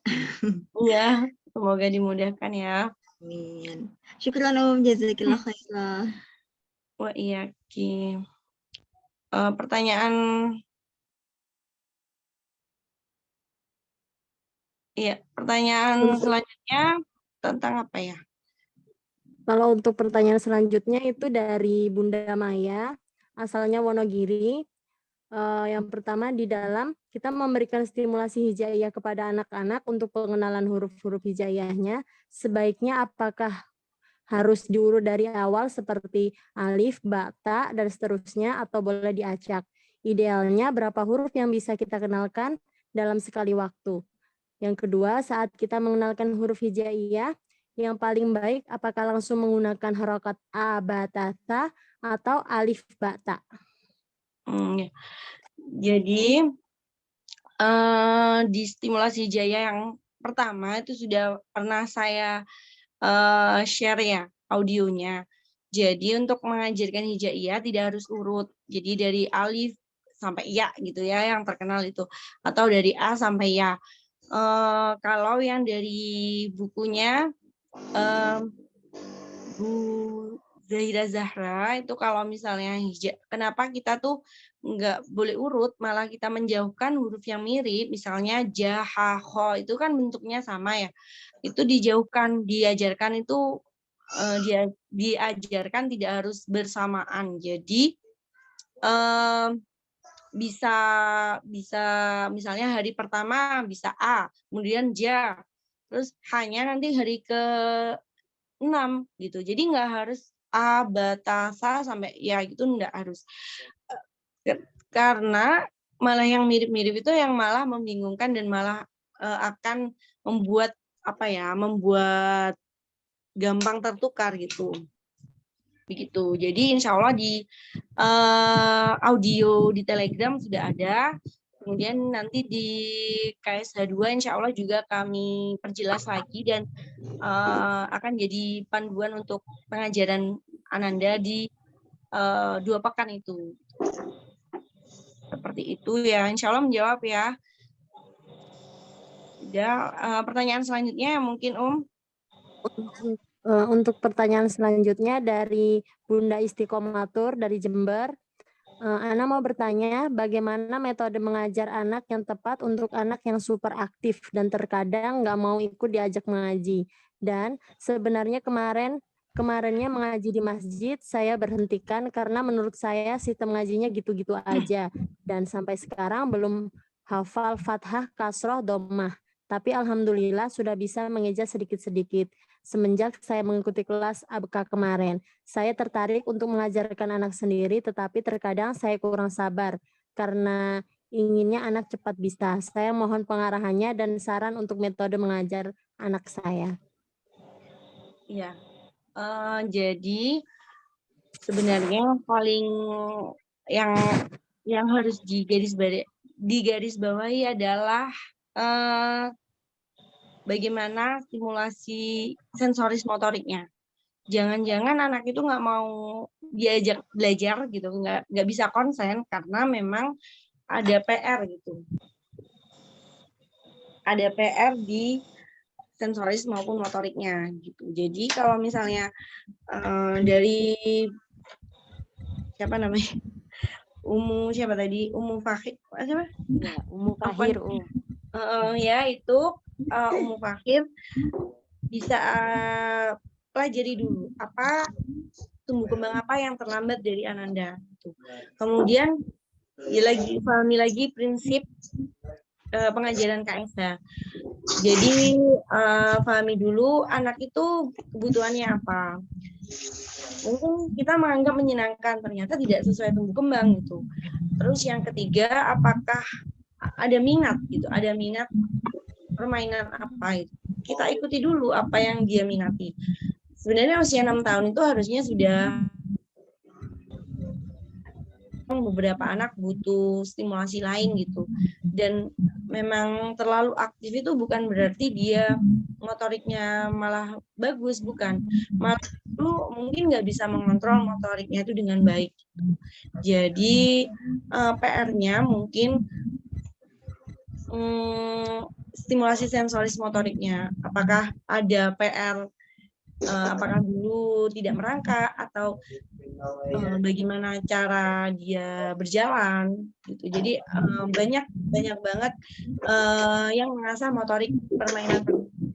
Iya, semoga dimudahkan ya. Amin. Syukran jazakillah khairan. Wa iyaki. Pertanyaan selanjutnya tentang apa ya? Kalau untuk pertanyaan selanjutnya itu dari Bunda Maya, asalnya Wonogiri. Yang pertama di dalam kita memberikan stimulasi hijaiyah kepada anak-anak untuk pengenalan huruf-huruf hijaiyahnya. Sebaiknya apakah harus diurut dari awal seperti alif, ba, ta, dan seterusnya atau boleh diacak? Idealnya berapa huruf yang bisa kita kenalkan dalam sekali waktu? Yang kedua, saat kita mengenalkan huruf hijaiyah, yang paling baik apakah langsung menggunakan harokat a, ba, ta, ta, atau alif, ba, ta? Ya. Jadi di stimulasi hijaiyah yang pertama itu sudah pernah saya share ya audionya. Jadi untuk mengajarkan hijaiyah tidak harus urut. Jadi dari alif sampai ya gitu ya yang terkenal itu, atau dari A sampai ya. Kalau yang dari bukunya Bu Zahira Zahra itu kalau misalnya kenapa kita tuh nggak boleh urut, malah kita menjauhkan huruf yang mirip, misalnya ja, ha, ho, itu kan bentuknya sama ya. Itu dijauhkan, diajarkan itu diajarkan tidak harus bersamaan. Jadi bisa misalnya hari pertama bisa A, kemudian ja, terus hanya nanti hari ke-6 gitu. Jadi nggak harus A, ba, ta, sa sampai ya gitu nggak harus. Karena malah yang mirip-mirip itu yang malah membingungkan dan malah akan membuat membuat gampang tertukar gitu. Begitu. Jadi insya Allah di audio di Telegram sudah ada. Kemudian nanti di KSH2 insya Allah juga kami perjelas lagi dan akan jadi panduan untuk pengajaran Ananda di 2 pekan itu. Seperti itu ya. Insya Allah menjawab ya. Pertanyaan selanjutnya mungkin Untuk pertanyaan selanjutnya dari Bunda Istiqomatur dari Jember. Ana mau bertanya bagaimana metode mengajar anak yang tepat untuk anak yang super aktif dan terkadang nggak mau ikut diajak mengaji. Dan sebenarnya kemarinnya mengaji di masjid saya berhentikan karena menurut saya sistem ngajinya gitu-gitu aja. Dan sampai sekarang belum hafal fathah, kasroh, dhammah. tapi alhamdulillah sudah bisa mengeja sedikit-sedikit. Semenjak saya mengikuti kelas ABK kemarin, saya tertarik untuk mengajarkan anak sendiri, tetapi terkadang saya kurang sabar karena inginnya anak cepat bisa. Saya mohon pengarahannya dan saran untuk metode mengajar anak saya. Iya. Jadi sebenarnya paling yang harus digarisbawahi adalah bagaimana stimulasi sensoris motoriknya. Jangan-jangan anak itu nggak mau diajak belajar gitu, nggak bisa konsen karena memang ada PR gitu. Ada PR di sensoris maupun motoriknya gitu. Jadi kalau misalnya dari siapa namanya? Siapa tadi? Fahir siapa? Ya, Fahir. Ya itu Fahir bisa pelajari dulu apa tumbuh kembang apa yang terlambat dari Ananda. Gitu. Kemudian pahami lagi prinsip pengajaran KSH. Jadi pahami dulu anak itu kebutuhannya apa. Mungkin kita menganggap menyenangkan, ternyata tidak sesuai tumbuh kembang gitu. Terus yang ketiga, apakah ada minat gitu, ada minat permainan apa itu. Kita ikuti dulu apa yang dia minati. Sebenarnya usia 6 tahun itu harusnya sudah beberapa anak butuh stimulasi lain gitu. Dan memang terlalu aktif itu bukan berarti dia motoriknya malah bagus, bukan. Malah itu mungkin nggak bisa mengontrol motoriknya itu dengan baik. Jadi PR-nya mungkin stimulasi sensoris motoriknya. Apakah ada PR apakah dulu tidak merangkak atau bagaimana cara dia berjalan gitu. Jadi banyak banget yang mengasah motorik permainan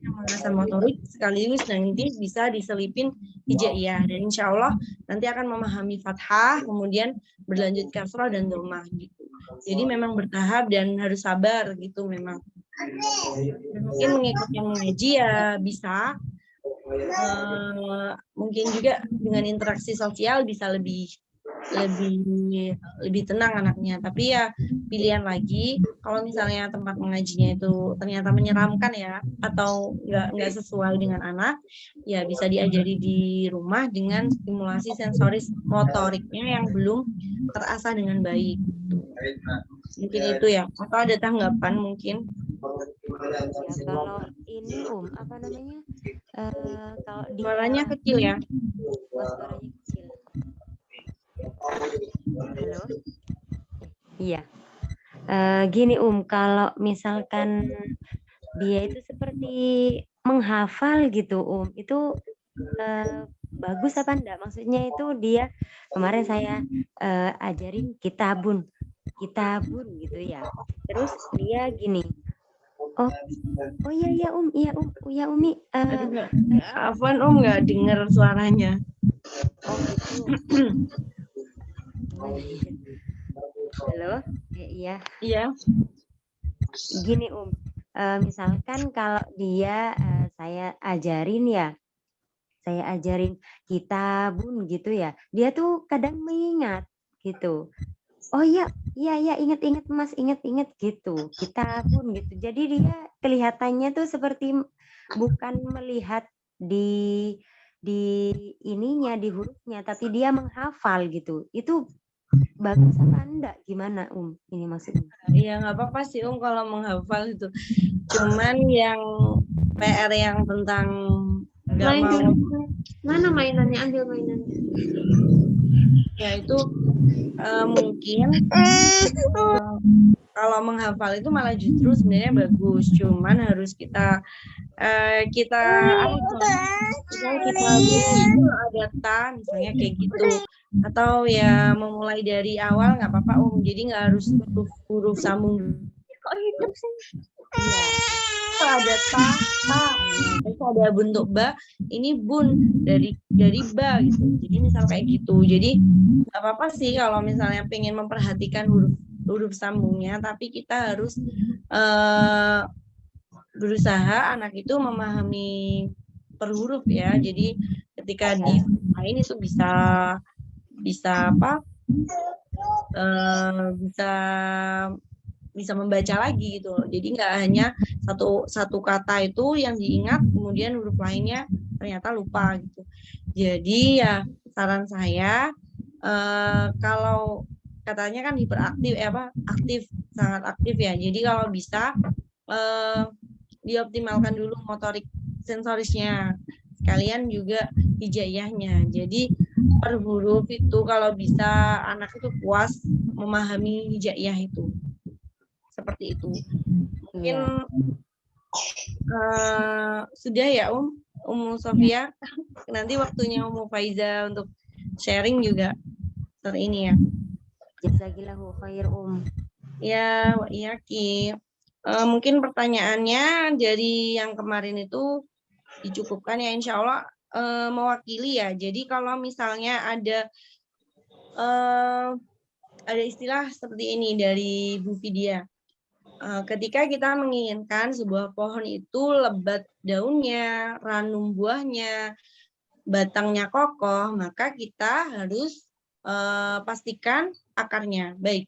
yang mengasah motorik sekaligus nanti bisa diselipin hijaiyah dan insya Allah nanti akan memahami fathah kemudian berlanjut kasrah dan dhammah gitu. Jadi memang bertahap dan harus sabar gitu memang. Dan mungkin mengikuti yang mengaji ya bisa. Mungkin juga dengan interaksi sosial bisa lebih tenang anaknya. Tapi ya pilihan lagi kalau misalnya tempat mengajinya itu ternyata menyeramkan ya atau nggak sesuai dengan anak, ya bisa diajari di rumah dengan stimulasi sensoris motoriknya yang belum terasah dengan baik. Mungkin itu ya. Atau ada tanggapan mungkin? Ya, kalau ini apa namanya? Kalau Suaranya kecil ya. Suaranya kecil. Halo. Iya. Gini kalau misalkan dia itu seperti menghafal gitu itu bagus apa enggak? Maksudnya itu dia kemarin saya ajarin kitabun gitu ya. Terus dia gini. Oh iya Umi. Afwan nggak dengar suaranya. Oh gitu. Halo, iya. Iya. Gini misalkan kalau dia saya ajarin kitabun gitu ya, dia tuh kadang mengingat gitu. Oh iya ingat Mas, ingat gitu, kitabun gitu. Jadi dia kelihatannya tuh seperti bukan melihat di ininya, di hurufnya, tapi dia menghafal gitu. Itu bagus apa enggak? Gimana ini maksudnya? Iya nggak apa-apa sih kalau menghafal itu. Cuman yang PR yang tentang nggak mau. Mana mainannya? Ambil mainannya. Ya itu mungkin kalau menghafal itu malah justru sebenarnya bagus. Cuman harus kita ada ta misalnya kayak gitu. Atau ya memulai dari awal nggak apa-apa jadi nggak harus huruf sambung. Kalau ada ta, terus ada bentuk ba, ini bun dari ba gitu. Jadi misal kayak gitu. Jadi nggak apa-apa sih kalau misalnya pengen memperhatikan huruf sambungnya, tapi kita harus berusaha anak itu memahami per huruf ya. Jadi ketika di lain itu bisa apa? Bisa membaca lagi gitu loh. Jadi nggak hanya satu kata itu yang diingat, kemudian huruf lainnya ternyata lupa gitu. Jadi ya saran saya kalau katanya kan hiperaktif aktif, sangat aktif ya. Jadi kalau bisa dioptimalkan dulu motorik sensorisnya, sekalian juga hijaiyahnya. Jadi per huruf itu kalau bisa anak itu puas memahami hijaiyah itu. Seperti itu. Mungkin sudah ya Sofia. Nanti waktunya Faiza untuk sharing juga ini ya. Jazakillahu khair Ya, wa iyaki. Mungkin pertanyaannya dari yang kemarin itu dicukupkan ya, insya Allah mewakili ya. Jadi kalau misalnya ada istilah seperti ini dari Bu Vidya. Ketika kita menginginkan sebuah pohon itu lebat daunnya, ranum buahnya, batangnya kokoh, maka kita harus pastikan akarnya baik.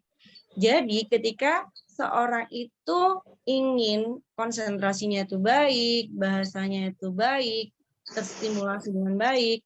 Jadi ketika seorang itu ingin konsentrasinya itu baik, bahasanya itu baik, terstimulasi dengan baik,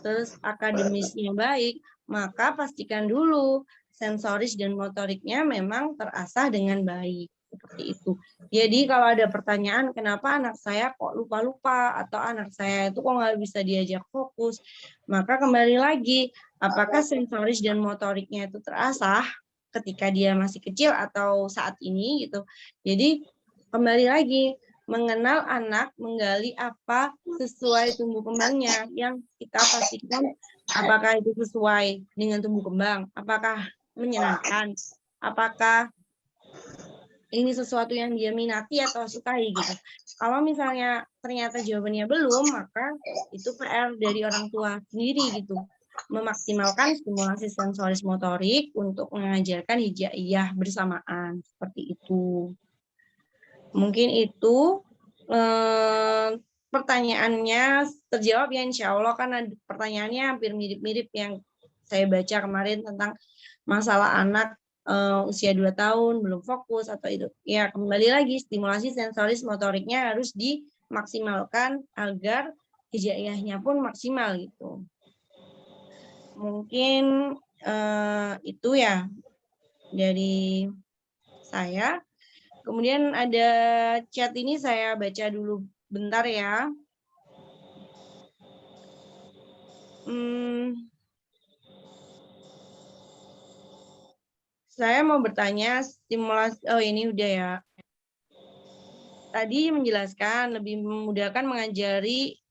terus akademisnya baik, maka pastikan dulu sensoris dan motoriknya memang terasah dengan baik. Seperti itu. Jadi kalau ada pertanyaan kenapa anak saya kok lupa-lupa atau anak saya itu kok nggak bisa diajak fokus, maka kembali lagi apakah sensoris dan motoriknya itu terasah ketika dia masih kecil atau saat ini gitu. Jadi kembali lagi mengenal anak, menggali apa sesuai tumbuh kembangnya yang kita pastikan apakah itu sesuai dengan tumbuh kembang, apakah menyenangkan, apakah ini sesuatu yang dia minati atau sukai gitu. Kalau misalnya ternyata jawabannya belum, maka itu PR dari orang tua sendiri gitu. Memaksimalkan stimulasi sensoris motorik untuk mengajarkan hijaiyah bersamaan. Seperti itu. Mungkin itu pertanyaannya terjawab ya insya Allah, karena pertanyaannya hampir mirip-mirip yang saya baca kemarin tentang masalah anak usia 2 tahun belum fokus atau itu. Ya kembali lagi stimulasi sensoris motoriknya harus dimaksimalkan agar hijaiyahnya pun maksimal gitu. Mungkin itu ya dari saya. Kemudian ada chat ini saya baca dulu bentar ya. Saya mau bertanya stimulasi, ini udah ya. Tadi menjelaskan lebih memudahkan mengajari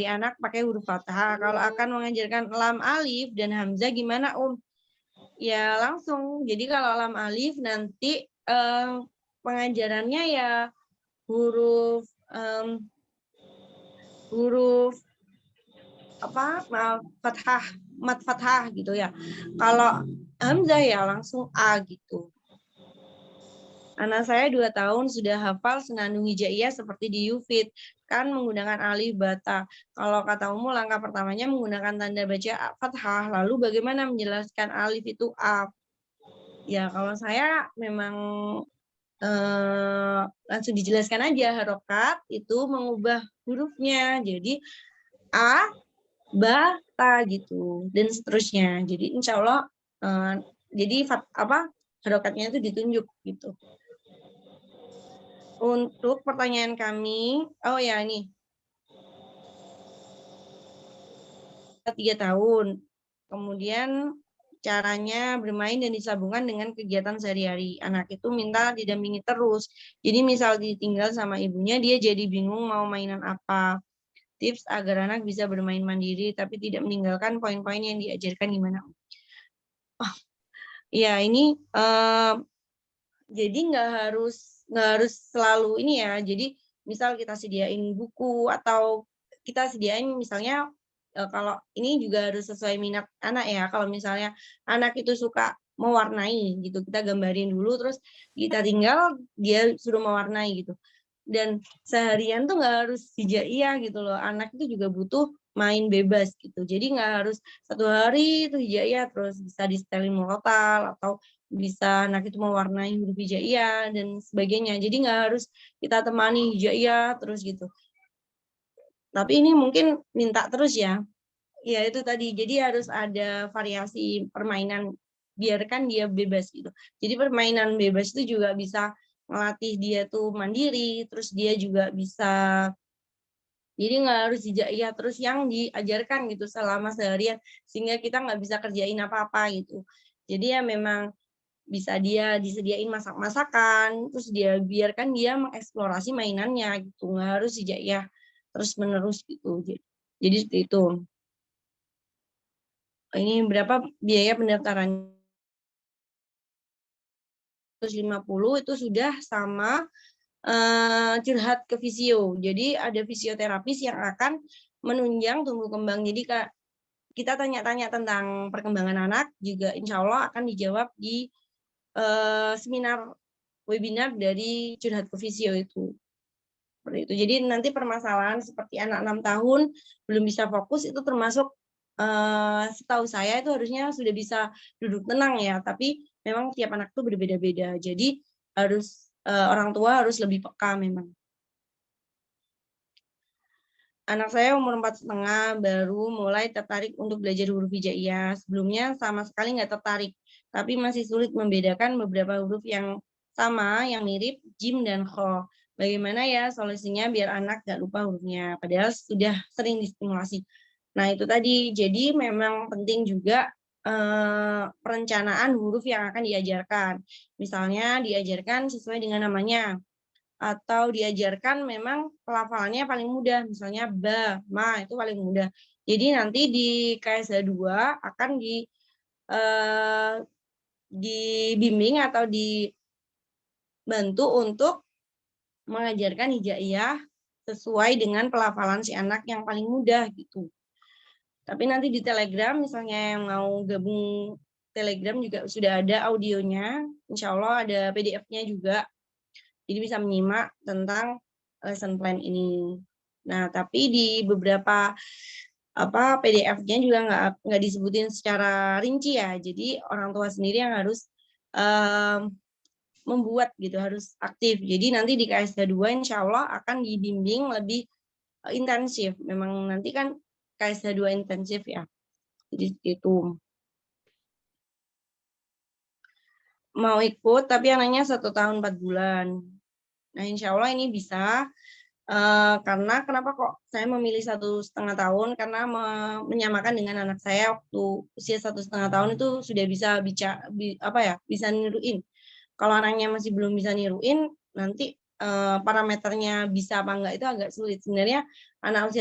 anak pakai huruf fathah. Kalau akan mengajarkan lam alif dan hamzah gimana Ya langsung. Jadi kalau lam alif nanti pengajarannya ya huruf fathah, mat fathah gitu ya. Kalau hamzah ya langsung A gitu. Anak saya 2 tahun sudah hafal senandung hijaiyah seperti di Yufid, kan menggunakan alif bata. Kalau kata Umu langkah pertamanya menggunakan tanda baca fathah, lalu bagaimana menjelaskan alif itu A? Ya kalau saya memang langsung dijelaskan aja, harokat itu mengubah hurufnya, jadi A, ba, ta gitu, dan seterusnya. Jadi insya Allah, jadi harokatnya itu ditunjuk gitu. Untuk pertanyaan kami, ini 3 tahun. Kemudian caranya bermain dan disambungkan dengan kegiatan sehari-hari. Anak itu minta didampingi terus. Jadi misal ditinggal sama ibunya, dia jadi bingung mau mainan apa. Tips agar anak bisa bermain mandiri tapi tidak meninggalkan poin-poin yang diajarkan gimana? Ya ini jadi nggak harus selalu ini ya. Jadi misal kita sediain buku atau kita sediain misalnya kalau ini juga harus sesuai minat anak ya. Kalau misalnya anak itu suka mewarnai gitu. Kita gambarin dulu, terus kita tinggal dia suruh mewarnai gitu. Dan seharian tuh nggak harus hijaiyah gitu loh. Anak itu juga butuh main bebas gitu. Jadi nggak harus satu hari itu hijaiyah terus bisa di setelin murotal atau bisa anak itu mewarnai huruf hijaiyah dan sebagainya. Jadi nggak harus kita temani hijaiyah terus gitu. Tapi ini mungkin minta terus ya. Ya itu tadi. Jadi harus ada variasi permainan. Biarkan dia bebas gitu. Jadi permainan bebas itu juga bisa melatih dia tuh mandiri. Terus dia juga bisa. Jadi nggak harus hijaiyah terus yang diajarkan gitu selama seharian. Sehingga kita nggak bisa kerjain apa-apa gitu. Jadi ya memang bisa dia disediain masak-masakan. Terus dia biarkan dia mengeksplorasi mainannya gitu. Nggak harus hijaiyah terus menerus gitu. Jadi seperti itu. Ini berapa biaya pendaftaran? 150 itu sudah sama curhat ke fisio. Jadi ada fisioterapis yang akan menunjang tumbuh kembang. Jadi kita tanya-tanya tentang perkembangan anak juga insya Allah akan dijawab di seminar webinar dari curhat ke fisio itu. Seperti itu. Jadi nanti permasalahan seperti anak 6 tahun belum bisa fokus itu termasuk setahu saya itu harusnya sudah bisa duduk tenang ya, tapi memang tiap anak tuh berbeda-beda. Jadi harus orang tua harus lebih peka memang. Anak saya umur 4,5 baru mulai tertarik untuk belajar huruf hijaiyah. Sebelumnya sama sekali nggak tertarik, tapi masih sulit membedakan beberapa huruf yang sama, yang mirip, jim dan kho. Bagaimana ya solusinya biar anak nggak lupa hurufnya, padahal sudah sering distimulasi. Nah itu tadi, jadi memang penting juga perencanaan huruf yang akan diajarkan. Misalnya diajarkan sesuai dengan namanya, atau diajarkan memang pelafalannya paling mudah, misalnya ba, ma itu paling mudah. Jadi nanti di KSH 2 akan dibimbing atau dibantu untuk mengajarkan hijaiyah sesuai dengan pelafalan si anak yang paling mudah gitu. Tapi nanti di Telegram misalnya yang mau gabung Telegram juga sudah ada audionya, insya Allah ada PDF-nya juga. Jadi bisa menyimak tentang lesson plan ini. Nah, tapi di beberapa PDF-nya juga nggak disebutin secara rinci ya. Jadi orang tua sendiri yang harus membuat gitu, harus aktif. Jadi nanti di KSH 2 insya Allah akan dibimbing lebih intensif. Memang nanti kan KSH 2 intensif ya. Jadi itu. Mau ikut tapi anaknya 1 tahun 4 bulan. Nah, insya Allah ini bisa. Karena kenapa kok saya memilih 1,5 tahun, karena menyamakan dengan anak saya waktu usia 1,5 tahun itu sudah bisa bisa niruin. Kalau anaknya masih belum bisa niruin, nanti parameternya bisa apa enggak itu agak sulit. Sebenarnya anak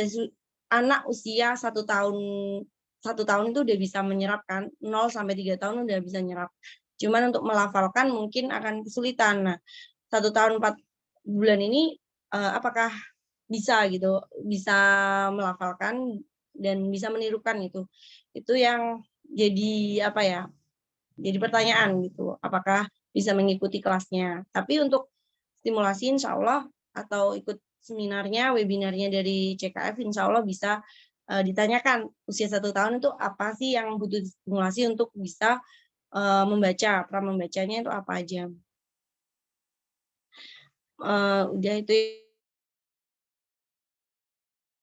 usia 1 tahun itu udah bisa menyerap kan, 0 sampai 3 tahun udah bisa nyerap. Cuman untuk melafalkan mungkin akan kesulitan. Nah, 1 tahun 4 bulan ini apakah bisa gitu, bisa melafalkan dan bisa menirukan itu yang jadi jadi pertanyaan gitu, apakah bisa mengikuti kelasnya. Tapi untuk stimulasi insya Allah atau ikut seminarnya, webinarnya dari CKF insya Allah bisa ditanyakan usia 1 tahun itu apa sih yang butuh stimulasi untuk bisa membaca, pra membacanya itu apa aja. Udah itu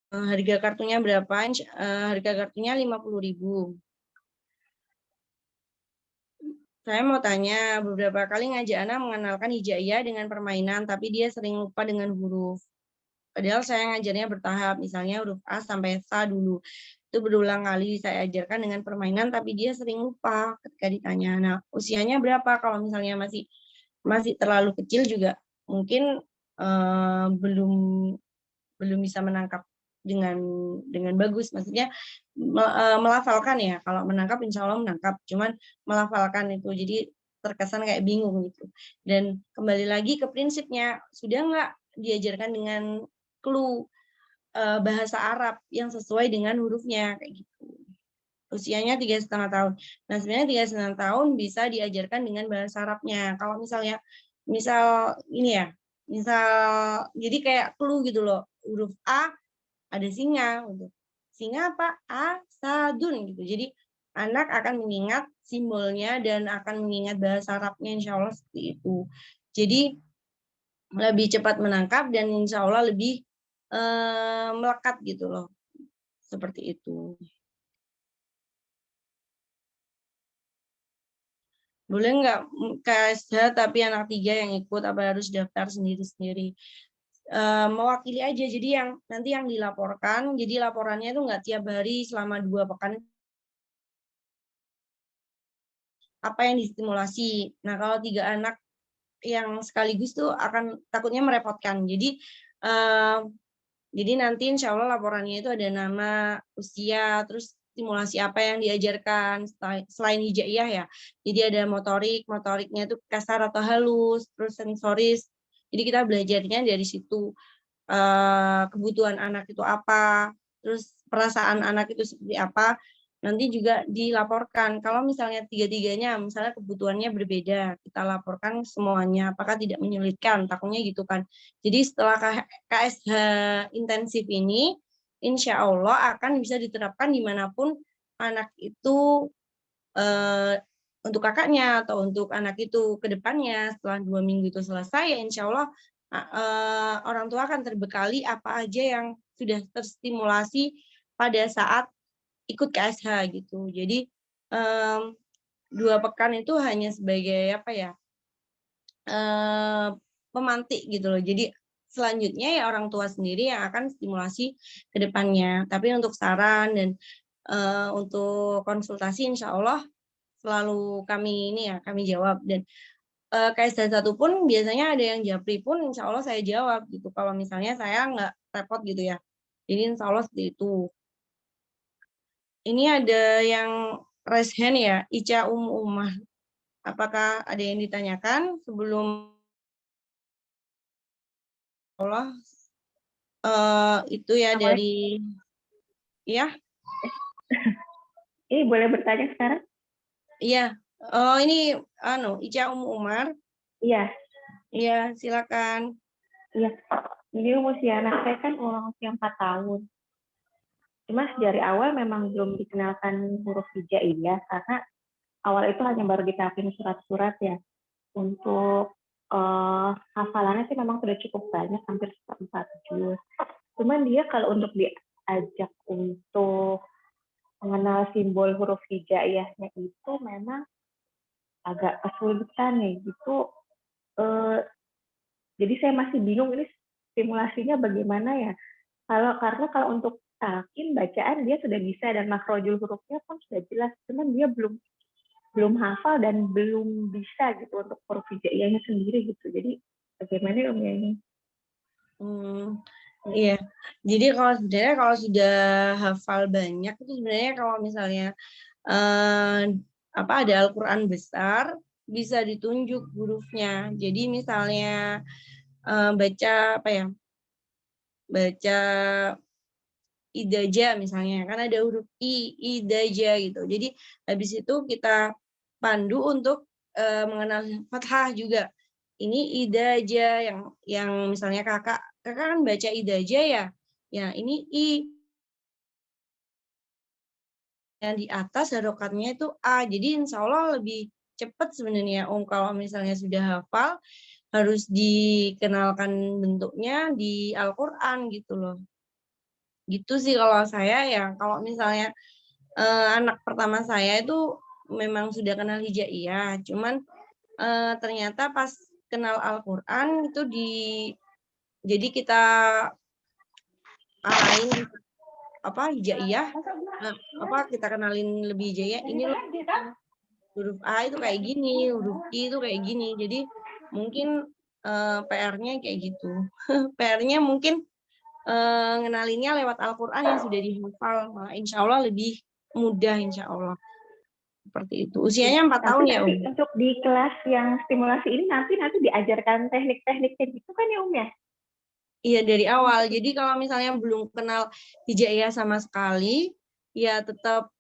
harga kartunya berapa? Harga kartunya 50.000. Saya mau tanya, beberapa kali ngajak anak mengenalkan hijaiyah dengan permainan, tapi dia sering lupa dengan huruf. Padahal saya ngajarnya bertahap, misalnya huruf A sampai S dulu. Itu berulang kali saya ajarkan dengan permainan, tapi dia sering lupa ketika ditanya. Nah, usianya berapa? Kalau misalnya masih terlalu kecil juga mungkin belum bisa menangkap dengan bagus, maksudnya melafalkan ya. Kalau menangkap insya Allah menangkap, cuman melafalkan itu jadi terkesan kayak bingung gitu. Dan kembali lagi ke prinsipnya, sudah nggak diajarkan dengan clue bahasa Arab yang sesuai dengan hurufnya kayak gitu. usianya 3,5 tahun. Nah, sebenarnya 3,5 tahun bisa diajarkan dengan bahasa Arabnya. Kalau misalnya, misal ini ya, misal jadi kayak clue gitu loh, huruf A ada singa, gitu. Singa apa? Asadun gitu. Jadi anak akan mengingat simbolnya dan akan mengingat bahasa Arabnya, insya Allah seperti itu. Jadi lebih cepat menangkap dan insya Allah lebih melekat gitu loh, seperti itu. Boleh nggak KSH tapi anak 3 yang ikut, apa harus daftar sendiri-sendiri? Mewakili aja, jadi yang nanti yang dilaporkan, jadi laporannya itu nggak tiap hari selama 2 pekan apa yang distimulasi. Nah, kalau 3 anak yang sekaligus tuh akan takutnya merepotkan. Jadi nanti insya Allah laporannya itu ada nama, usia, terus stimulasi apa yang diajarkan selain hijaiyah ya. Jadi ada motoriknya itu kasar atau halus, terus sensoris. Jadi kita belajarnya dari situ. Kebutuhan anak itu apa, terus perasaan anak itu seperti apa, nanti juga dilaporkan. Kalau misalnya tiga-tiganya, misalnya kebutuhannya berbeda, kita laporkan semuanya, apakah tidak menyulitkan, takutnya gitu kan. Jadi setelah KSH intensif ini, insya Allah akan bisa diterapkan dimanapun anak itu untuk kakaknya atau untuk anak itu ke depannya setelah 2 minggu itu selesai, ya insya Allah orang tua akan terbekali apa aja yang sudah terstimulasi pada saat ikut KSH gitu. Jadi 2 pekan itu hanya sebagai apa ya, pemantik gitu loh. Jadi selanjutnya ya orang tua sendiri yang akan stimulasi ke depannya. Tapi untuk saran dan untuk konsultasi insya Allah selalu kami jawab. Dan KSH 1 pun biasanya ada yang japri pun insya Allah saya jawab gitu. Kalau misalnya saya nggak repot gitu ya. Jadi insya Allah seperti itu. Ini ada yang raise hand ya, Ica Umah. Apakah ada yang ditanyakan sebelum Allah itu ya dari ya? Ini boleh bertanya sekarang? Iya. Oh ini Ica Umar. Iya. Iya, silakan. Iya. Jadi usia anak saya kan orang usia 4 tahun. Cuma dari awal memang belum dikenalkan huruf hijaiyah karena awal itu hanya baru diterapin surat-surat ya. Untuk hafalannya sih memang sudah cukup banyak, hampir 4 juz. Cuman dia kalau untuk diajak untuk mengenal simbol huruf hijaiyahnya itu memang agak kesulitan ya gitu. Jadi saya masih bingung ini simulasinya bagaimana ya. Karena kalau untuk talqin bacaan dia sudah bisa dan makhrajul hurufnya pun sudah jelas, cuman dia belum hafal dan belum bisa gitu untuk huruf hijaiyahnya sendiri gitu. Jadi bagaimana ya ini? Iya. Jadi kalau sudah hafal banyak itu sebenarnya kalau misalnya ada Al-Qur'an besar bisa ditunjuk hurufnya. Jadi misalnya baca idaja misalnya, kan ada huruf idaja gitu. Jadi habis itu kita pandu untuk mengenal fathah juga. Ini idaja yang misalnya kakak kan baca idaja ya. Ya, ini yang di atas harokatnya itu A. Jadi insya Allah lebih cepat sebenarnya kalau misalnya sudah hafal harus dikenalkan bentuknya di Al-Qur'an gitu loh. Gitu sih kalau saya ya. Kalau misalnya anak pertama saya itu memang sudah kenal hijaiyah, cuman ternyata pas kenal Al-Qur'an itu jadi kita arahin hijaiyah, kita kenalin lebih hijaiyah, ini loh huruf A itu kayak gini, huruf I itu kayak gini. Jadi mungkin PR-nya kayak gitu. PR-nya mungkin ngenalinnya lewat Al-Qur'an yang sudah dihafal. Nah, insya Allah lebih mudah insya Allah. Seperti itu. Usianya 4 tahun ya, Tapi untuk di kelas yang stimulasi ini nanti diajarkan teknik-tekniknya gitu kan ya, ya? Iya, dari awal. Jadi kalau misalnya belum kenal hijaiyah sama sekali, ya tetap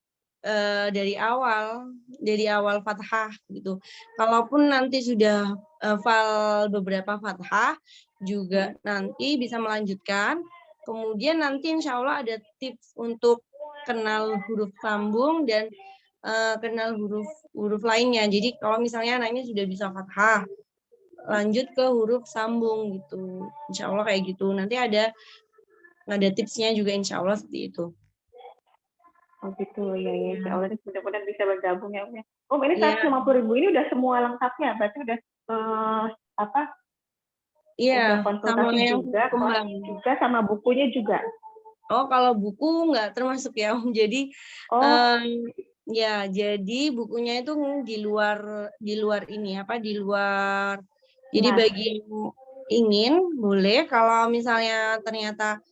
dari awal fathah gitu. Kalaupun nanti sudah hafal beberapa fathah juga nanti bisa melanjutkan. Kemudian nanti insya Allah ada tips untuk kenal huruf sambung dan kenal huruf lainnya. Jadi kalau misalnya anaknya sudah bisa fathah, lanjut ke huruf sambung gitu. Insya Allah kayak gitu. Nanti ada tipsnya juga insya Allah seperti itu. Oh gitu, ya insya Allah ini mudah-mudahan bisa bergabung ya. Om, ini Iya. 150.000 ini udah semua lengkapnya, berarti udah Iya, udah konsultasi sama yang juga, kembang. juga sama bukunya juga. Oh, kalau buku nggak termasuk ya, Om. Jadi ya, jadi bukunya itu di luar ini apa? Di luar. Jadi bagi yang ingin boleh, kalau misalnya ternyata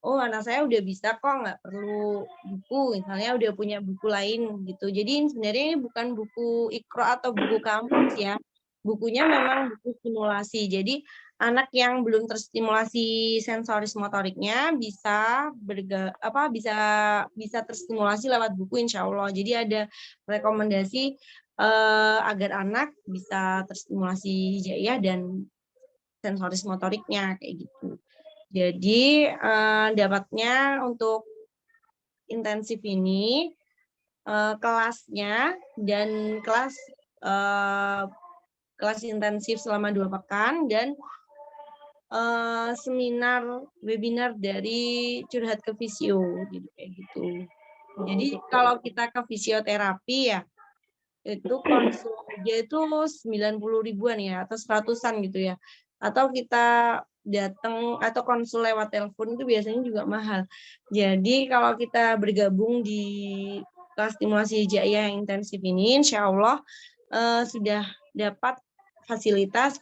oh anak saya udah bisa kok, nggak perlu buku, misalnya udah punya buku lain gitu. Jadi sebenarnya ini bukan buku Iqra atau buku kampus ya, bukunya memang buku simulasi. Jadi anak yang belum terstimulasi sensoris motoriknya bisa bisa terstimulasi lewat buku insya Allah. Jadi ada rekomendasi agar anak bisa terstimulasi hijaiyah dan sensoris motoriknya kayak gitu. Jadi dapatnya untuk intensif ini kelasnya dan kelas intensif selama 2 pekan dan webinar dari curhat ke fisio gitu kayak gitu. Jadi kalau kita ke fisioterapi ya itu konsul aja itu 90 ribuan ya atau 100-an gitu ya. Atau kita datang atau konsul lewat telepon itu biasanya juga mahal. Jadi kalau kita bergabung di kelas stimulasi hijaiyah yang intensif ini, insya Allah sudah dapat fasilitas,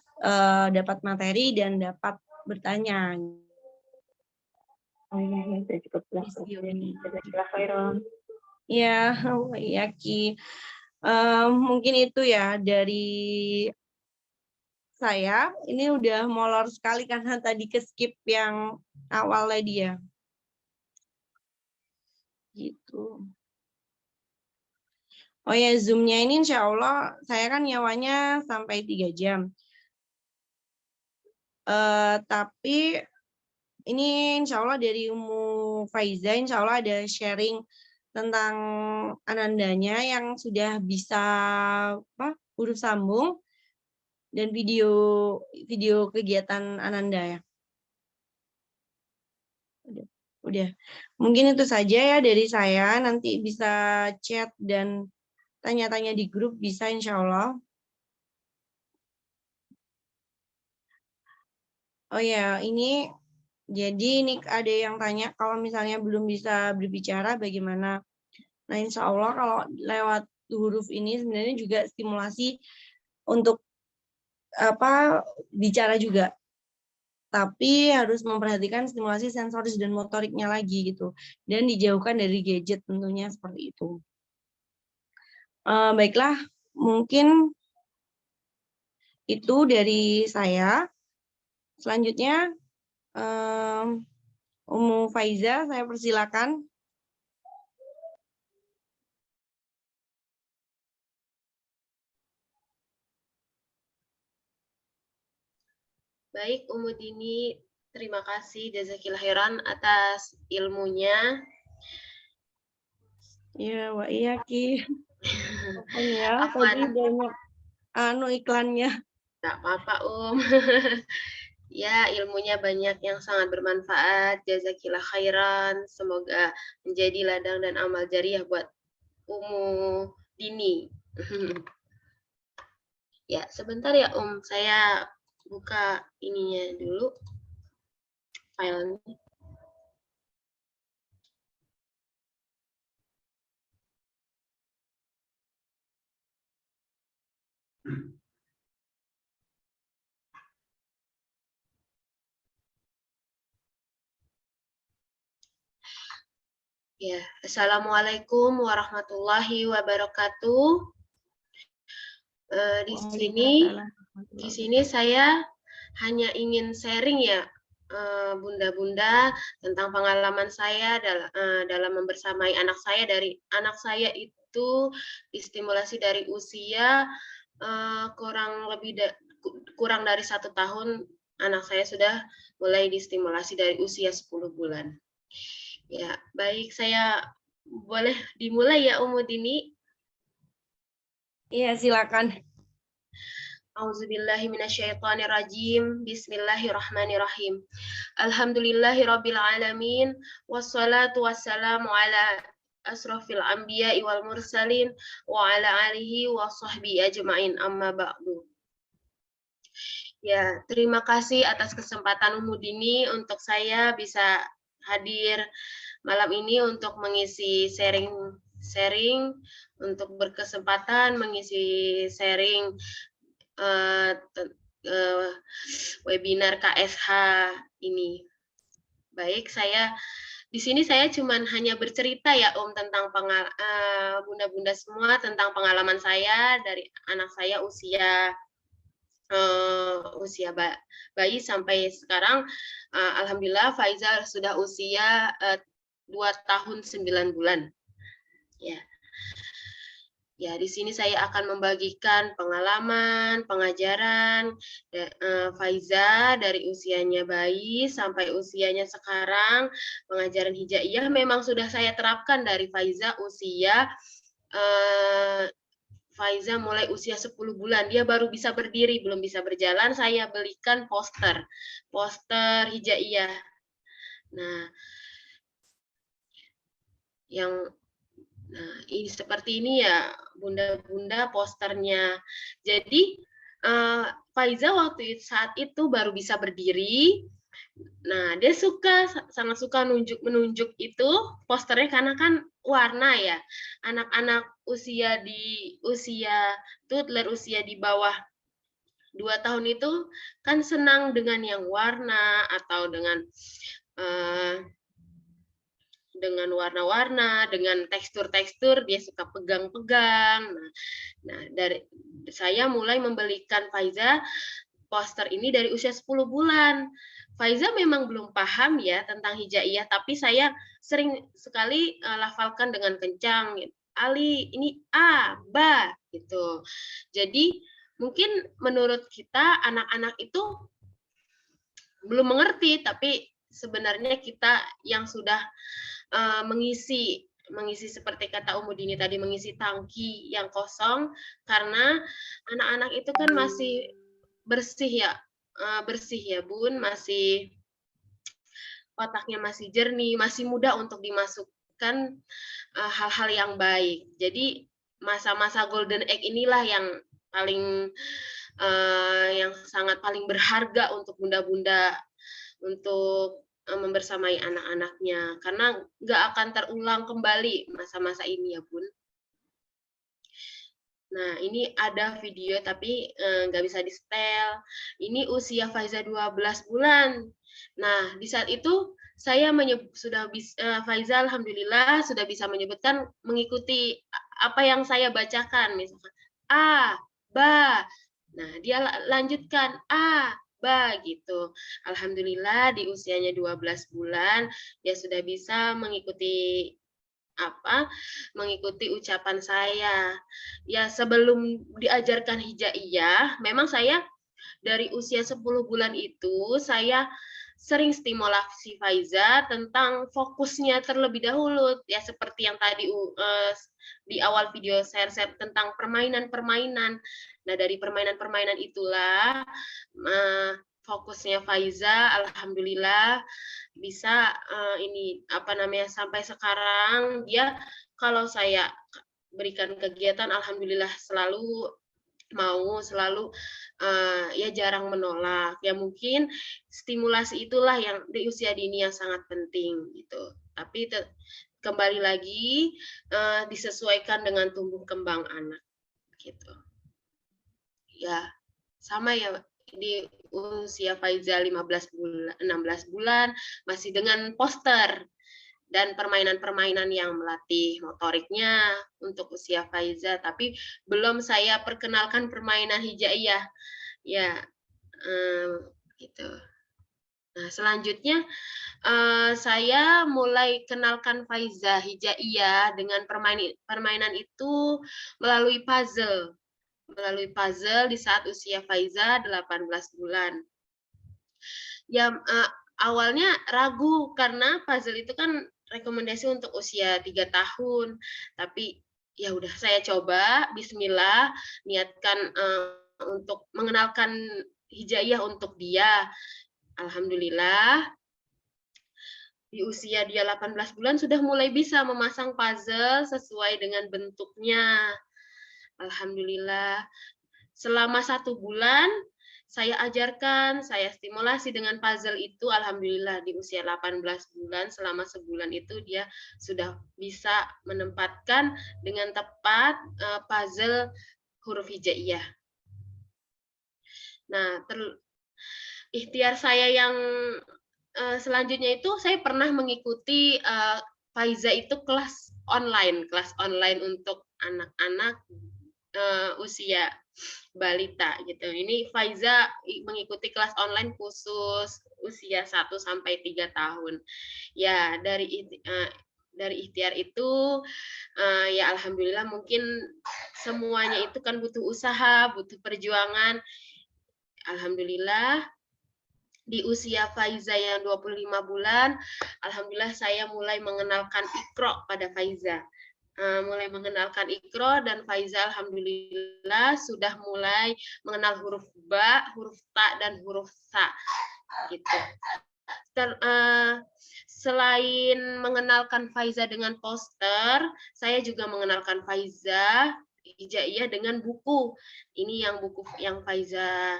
dapat materi dan dapat bertanya. Oh iya, sudah cukup jelas. Ya, Yaki. Mungkin itu ya dari saya. Ini udah molor sekali karena tadi ke-skip yang awalnya dia. Gitu. Oh ya, Zoom-nya ini insya Allah saya kan nyawanya sampai 3 jam. Tapi ini insya Allah dari Ummu Faiza, insya Allah ada sharing tentang Anandanya yang sudah bisa huruf sambung dan video kegiatan Ananda ya. Udah. Mungkin itu saja ya dari saya. Nanti bisa chat dan tanya-tanya di grup bisa insya Allah. Oh ya, jadi ini ada yang tanya kalau misalnya belum bisa berbicara bagaimana. Nah insya Allah kalau lewat huruf ini sebenarnya juga stimulasi untuk bicara juga. Tapi harus memperhatikan stimulasi sensoris dan motoriknya lagi gitu. Dan dijauhkan dari gadget tentunya seperti itu. Baiklah, mungkin itu dari saya. Selanjutnya, Ummu Faiza, saya persilakan. Baik, Ummu Dini, terima kasih jazakillah khairan atas ilmunya. Ya, wa iyaki. Ya, tadi banyak iklannya. Nggak apa-apa, Ya, ilmunya banyak yang sangat bermanfaat. Jazakillah khairan. Semoga menjadi ladang dan amal jariah buat Ummu Dini. Ya, sebentar ya, saya buka ininya dulu, filenya. Ya, Assalamualaikum warahmatullahi wabarakatuh. Di sini saya hanya ingin sharing ya, bunda-bunda tentang pengalaman saya dalam membersamai anak saya. Dari anak saya itu distimulasi dari usia kurang dari 1 tahun. Anak saya sudah mulai distimulasi dari usia 10 bulan. Ya, baik, saya boleh dimulai ya Ummu Dini? Iya, silakan. A'udzubillahi minasyaitonirrajim. Bismillahirrahmanirrahim. Alhamdulillahirabbil alamin wassalatu wassalamu ala asrofil anbiya'i wal mursalin wa ala alihi wa sahbihi ajmain, amma ba'du. Ya, terima kasih atas kesempatan Ummu Dini untuk saya bisa hadir malam ini untuk mengisi sharing untuk berkesempatan mengisi sharing webinar KSH ini. Baik, saya di sini hanya bercerita ya tentang bunda-bunda semua tentang pengalaman saya dari anak saya usia bayi sampai sekarang. Alhamdulillah Faizal sudah usia 2 tahun 9 bulan. Ya, di sini saya akan membagikan pengalaman, pengajaran Faiza dari usianya bayi sampai usianya sekarang. Pengajaran hijaiyah memang sudah saya terapkan dari Faiza mulai usia 10 bulan. Dia baru bisa berdiri, belum bisa berjalan. Saya belikan poster hijaiyah. Nah, ini seperti ini ya bunda-bunda posternya. Jadi Faiza saat itu baru bisa berdiri. Nah, dia sangat suka menunjuk itu posternya karena kan warna ya. Anak-anak usia toddler, usia di bawah 2 tahun itu kan senang dengan yang warna atau dengan warna-warna, dengan tekstur-tekstur, dia suka pegang-pegang. Nah, saya mulai membelikan Faiza poster ini dari usia 10 bulan. Faiza memang belum paham ya tentang hijaiyah, tapi saya sering sekali lafalkan dengan kencang. Ali, ini A, Ba, gitu. Jadi, mungkin menurut kita anak-anak itu belum mengerti, tapi sebenarnya kita yang sudah mengisi seperti kata Ummu Dini tadi, mengisi tangki yang kosong, karena anak-anak itu kan masih bersih ya Bun, masih otaknya masih jernih, masih mudah untuk dimasukkan hal-hal yang baik. Jadi masa-masa golden age inilah yang sangat paling berharga untuk bunda-bunda untuk membersamai anak-anaknya, karena nggak akan terulang kembali masa-masa ini ya Bun. Nah, ini ada video tapi nggak bisa di-setel. Ini usia Faiza 12 bulan. Nah, di saat itu saya Faiza alhamdulillah sudah bisa menyebutkan, mengikuti apa yang saya bacakan, misalkan A, Ba. Nah, dia lanjutkan A, Ba, gitu. Alhamdulillah di usianya 12 bulan dia sudah bisa mengikuti ucapan saya. Ya, sebelum diajarkan hijaiyah, memang saya dari usia 10 bulan itu saya sering stimulasi Faiza tentang fokusnya terlebih dahulu, ya seperti yang tadi di awal video saya share tentang permainan-permainan. Nah, dari permainan-permainan itulah fokusnya Faiza alhamdulillah bisa sampai sekarang dia kalau saya berikan kegiatan alhamdulillah selalu mau, selalu ya jarang menolak. Ya mungkin stimulasi itulah yang di usia dini yang sangat penting gitu. Tapi kembali lagi disesuaikan dengan tumbuh kembang anak gitu. Ya, sama ya di usia Faiza 16 bulan masih dengan poster dan permainan-permainan yang melatih motoriknya untuk usia Faiza, tapi belum saya perkenalkan permainan hijaiyah ya gitu. Nah, Nah, selanjutnya saya mulai kenalkan Faiza hijaiyah dengan permainan itu melalui puzzle. Melalui puzzle di saat usia Faiza 18 bulan. Ya, awalnya ragu karena puzzle itu kan rekomendasi untuk usia 3 tahun. Tapi ya udah saya coba, bismillah, niatkan untuk mengenalkan hijaiyah untuk dia. Alhamdulillah, di usia dia 18 bulan sudah mulai bisa memasang puzzle sesuai dengan bentuknya. Alhamdulillah. Selama 1 bulan, saya ajarkan, saya stimulasi dengan puzzle itu. Alhamdulillah di usia 18 bulan, selama sebulan itu dia sudah bisa menempatkan dengan tepat puzzle huruf hijaiyah. Nah, ikhtiar saya yang selanjutnya itu saya pernah mengikuti Faiza itu kelas online untuk anak-anak usia balita gitu. Ini Faiza mengikuti kelas online khusus usia 1 sampai 3 tahun. Ya, dari ikhtiar itu ya alhamdulillah, mungkin semuanya itu kan butuh usaha, butuh perjuangan. Alhamdulillah di usia Faiza yang 25 bulan, alhamdulillah saya mulai mengenalkan Iqra pada Faiza. Mulai mengenalkan Iqra, dan Faiza alhamdulillah sudah mulai mengenal huruf ba, huruf ta, dan huruf sa. Gitu. Selain mengenalkan Faiza dengan poster, saya juga mengenalkan Faiza hijaiyah dengan buku. Ini yang buku yang Faiza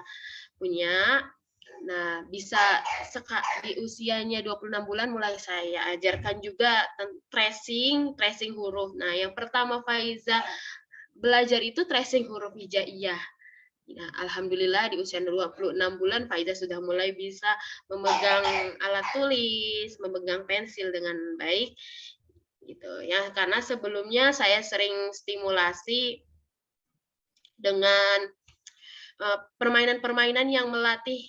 punya. Nah, bisa di usianya 26 bulan mulai saya ajarkan juga tracing huruf. Nah, yang pertama Faiza belajar itu tracing huruf hijaiyah. Nah, alhamdulillah di usia 26 bulan Faiza sudah mulai bisa memegang alat tulis, memegang pensil dengan baik. Gitu ya, karena sebelumnya saya sering stimulasi dengan permainan-permainan yang melatih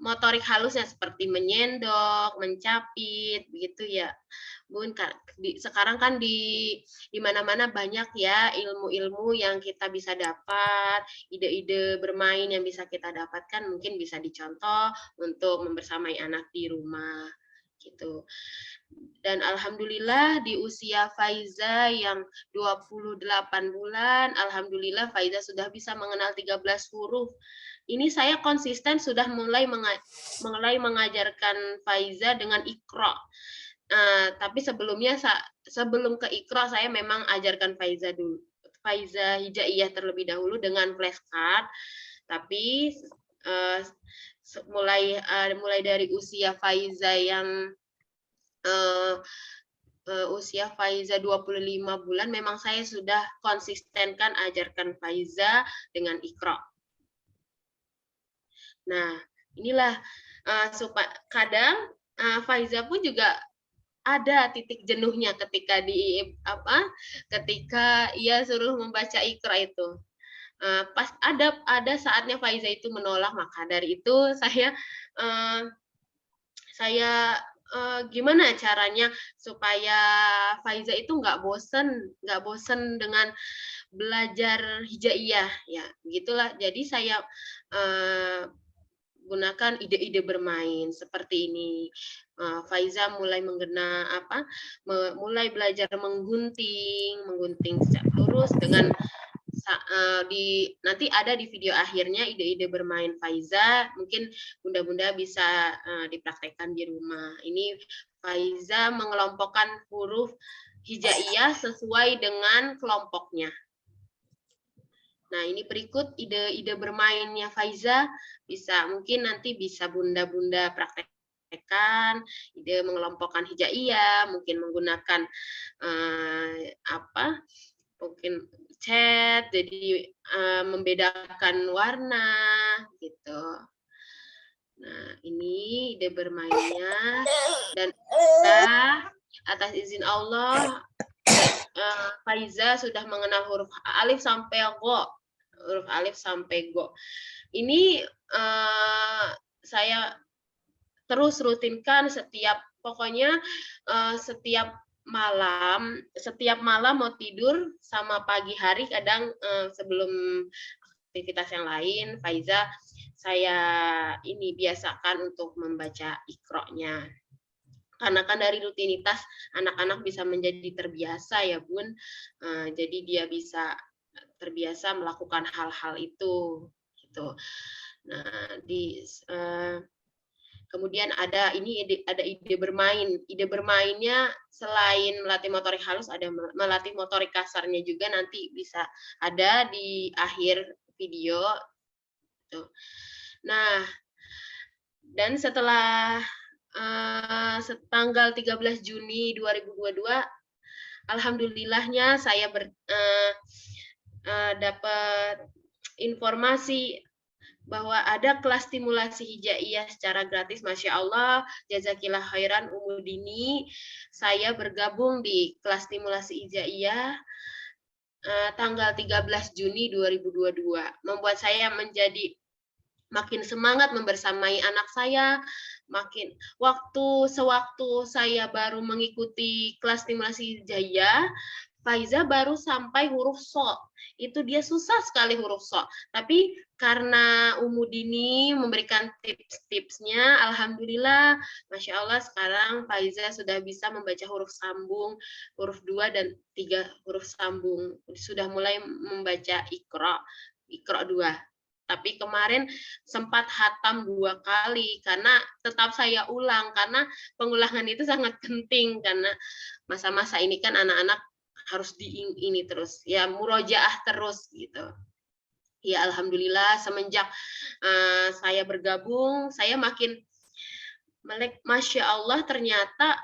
motorik halusnya seperti menyendok, mencapit, begitu ya, Bun. Sekarang kan di mana-mana banyak ya ilmu-ilmu yang kita bisa dapat, ide-ide bermain yang bisa kita dapatkan, mungkin bisa dicontoh untuk membersamai anak di rumah, gitu. Dan alhamdulillah di usia Faiza yang 28 bulan, alhamdulillah Faiza sudah bisa mengenal 13 huruf. Ini saya konsisten sudah mulai mengajarkan Faiza dengan Iqra. Tapi sebelumnya sebelum ke Iqra saya memang ajarkan Faiza dulu. Faiza hijaiyah terlebih dahulu dengan flashcard. Tapi mulai dari usia Faiza yang usia Faiza 25 bulan memang saya sudah konsistenkan ajarkan Faiza dengan Iqra. Nah, inilah kadang Faiza pun juga ada titik jenuhnya ketika ia suruh membaca Iqra itu. Pas ada saatnya Faiza itu menolak, maka dari itu saya gimana caranya supaya Faiza itu nggak bosen dengan belajar hijaiyah, ya begitulah. Jadi saya gunakan ide-ide bermain seperti ini. Faiza mulai mulai belajar menggunting secara lurus dengan nanti ada di video akhirnya ide-ide bermain Faiza, mungkin bunda-bunda bisa dipraktekkan di rumah. Ini Faiza mengelompokkan huruf hijaiyah sesuai dengan kelompoknya. Nah, ini berikut ide-ide bermainnya Faiza, mungkin nanti bisa bunda-bunda praktekkan ide mengelompokkan hijaiyah, mungkin menggunakan mungkin cat, jadi membedakan warna gitu. Nah, ini ide bermainnya, dan atas izin Allah Faiza sudah mengenal huruf alif sampai go. Huruf alif sampai go. Ini saya terus rutinkan pokoknya setiap malam mau tidur sama pagi hari kadang sebelum aktivitas yang lain, Faiza saya ini biasakan untuk membaca Iqra-nya. Karena kan dari rutinitas anak-anak bisa menjadi terbiasa ya Bun, jadi dia bisa terbiasa melakukan hal-hal itu gitu. Nah kemudian ada ide bermain. Ide bermainnya selain melatih motorik halus ada melatih motorik kasarnya juga, nanti bisa ada di akhir video. Nah, dan setelah tanggal 13 Juni 2022, alhamdulillahnya saya dapat informasi bahwa ada kelas stimulasi hijaiyah secara gratis. Masya Allah, jazakillah khairan Umu Dini. Saya bergabung di kelas stimulasi hijaiyah tanggal 13 Juni 2022. Membuat saya menjadi makin semangat membersamai anak saya. Sewaktu saya baru mengikuti kelas stimulasi hijaiyah, Faiza baru sampai huruf so. Itu dia susah sekali huruf so. Tapi karena Umu Dini memberikan tips-tipsnya, alhamdulillah, Masya Allah sekarang Faiza sudah bisa membaca huruf sambung, huruf 2 dan 3 huruf sambung. Sudah mulai membaca Iqra 2. Tapi kemarin sempat hatam 2 kali karena tetap saya ulang, karena pengulangan itu sangat penting karena masa-masa ini kan anak-anak harus ini terus ya, murojaah terus gitu. Ya alhamdulillah semenjak saya bergabung, saya makin Masya Allah ternyata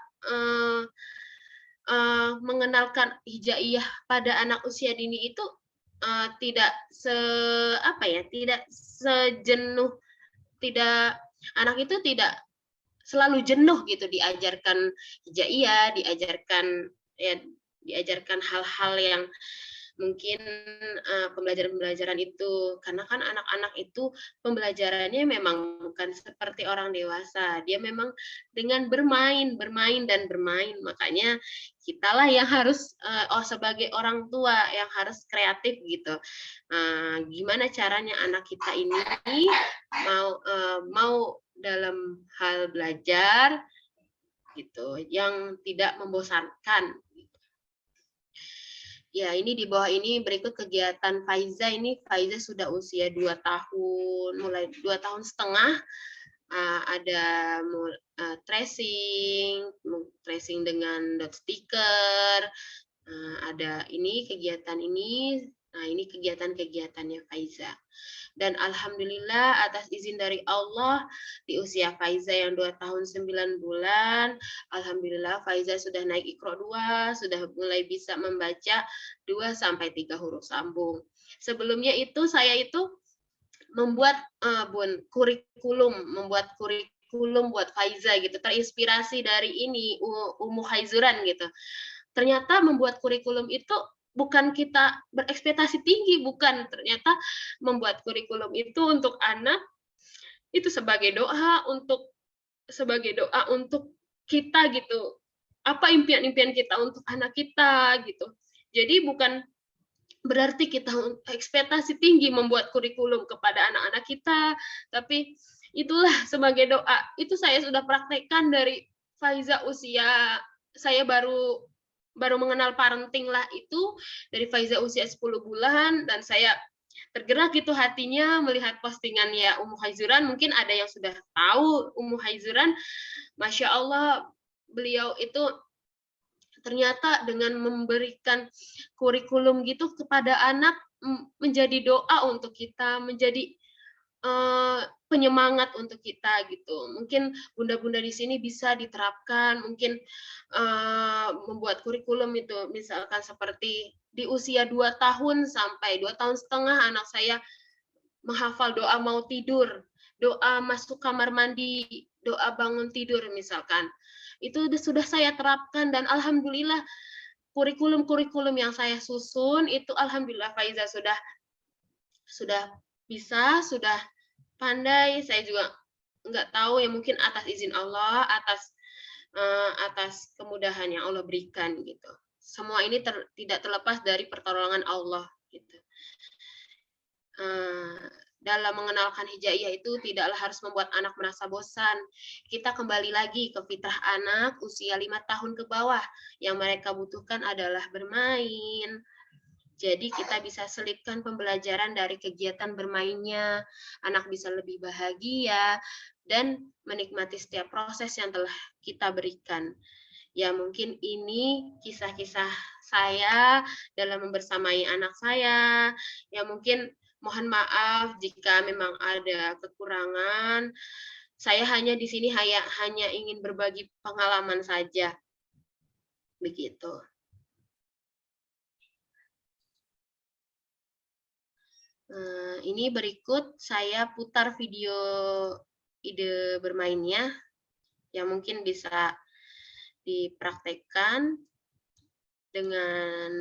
mengenalkan hijaiyah pada anak usia dini itu tidak sejenuh, anak itu tidak selalu jenuh gitu diajarkan hijaiyah, diajarkan hal-hal yang mungkin pembelajaran-pembelajaran itu, karena kan anak-anak itu pembelajarannya memang bukan seperti orang dewasa, dia memang dengan bermain, makanya kitalah yang harus sebagai orang tua yang harus kreatif gitu, gimana caranya anak kita ini mau dalam hal belajar gitu yang tidak membosankan. Ya, ini di bawah ini berikut kegiatan Faiza. Ini Faiza sudah usia 2 tahun, mulai 2 tahun setengah. Ada tracing dengan dot sticker. Ada ini kegiatan ini. Nah, ini kegiatan-kegiatannya Faiza. Dan alhamdulillah atas izin dari Allah di usia Faiza yang 2 tahun 9 bulan, alhamdulillah Faiza sudah naik Iqra 2, sudah mulai bisa membaca 2 sampai 3 huruf sambung. Sebelumnya itu saya itu membuat kurikulum buat Faiza gitu, terinspirasi dari ini Ummu Khaizuran gitu. Ternyata membuat kurikulum itu bukan kita berekspektasi tinggi, bukan. Ternyata membuat kurikulum itu untuk anak itu sebagai doa untuk kita gitu. Apa impian-impian kita untuk anak kita gitu. Jadi bukan berarti kita ekspektasi tinggi membuat kurikulum kepada anak-anak kita, tapi itulah sebagai doa. Itu saya sudah praktekkan dari Faiza usia saya baru mengenal parenting lah itu dari Faiza usia 10 bulan, dan saya tergerak itu hatinya melihat postingannya Ummu Khaizuran. Mungkin ada yang sudah tahu Ummu Khaizuran, Masya Allah beliau itu ternyata dengan memberikan kurikulum gitu kepada anak menjadi doa untuk kita, menjadi penyemangat untuk kita gitu. Mungkin bunda-bunda di sini bisa diterapkan, mungkin membuat kurikulum itu misalkan seperti di usia 2 tahun sampai 2 tahun setengah anak saya menghafal doa mau tidur, doa masuk kamar mandi, doa bangun tidur misalkan. Itu sudah saya terapkan dan alhamdulillah kurikulum-kurikulum yang saya susun itu alhamdulillah Faiza sudah bisa, sudah pandai. Saya juga nggak tahu ya, mungkin atas izin Allah, atas kemudahan yang Allah berikan gitu. Semua ini tidak terlepas dari pertolongan Allah gitu. Dalam mengenalkan hijaiyah itu tidaklah harus membuat anak merasa bosan. Kita kembali lagi ke fitrah anak usia 5 tahun ke bawah. Yang mereka butuhkan adalah bermain. Jadi kita bisa selipkan pembelajaran dari kegiatan bermainnya. Anak bisa lebih bahagia dan menikmati setiap proses yang telah kita berikan. Ya mungkin ini kisah-kisah saya dalam membersamai anak saya. Ya mungkin mohon maaf jika memang ada kekurangan. Saya hanya di sini hanya ingin berbagi pengalaman saja. Begitu. Ini berikut saya putar video ide bermainnya yang mungkin bisa dipraktekkan dengan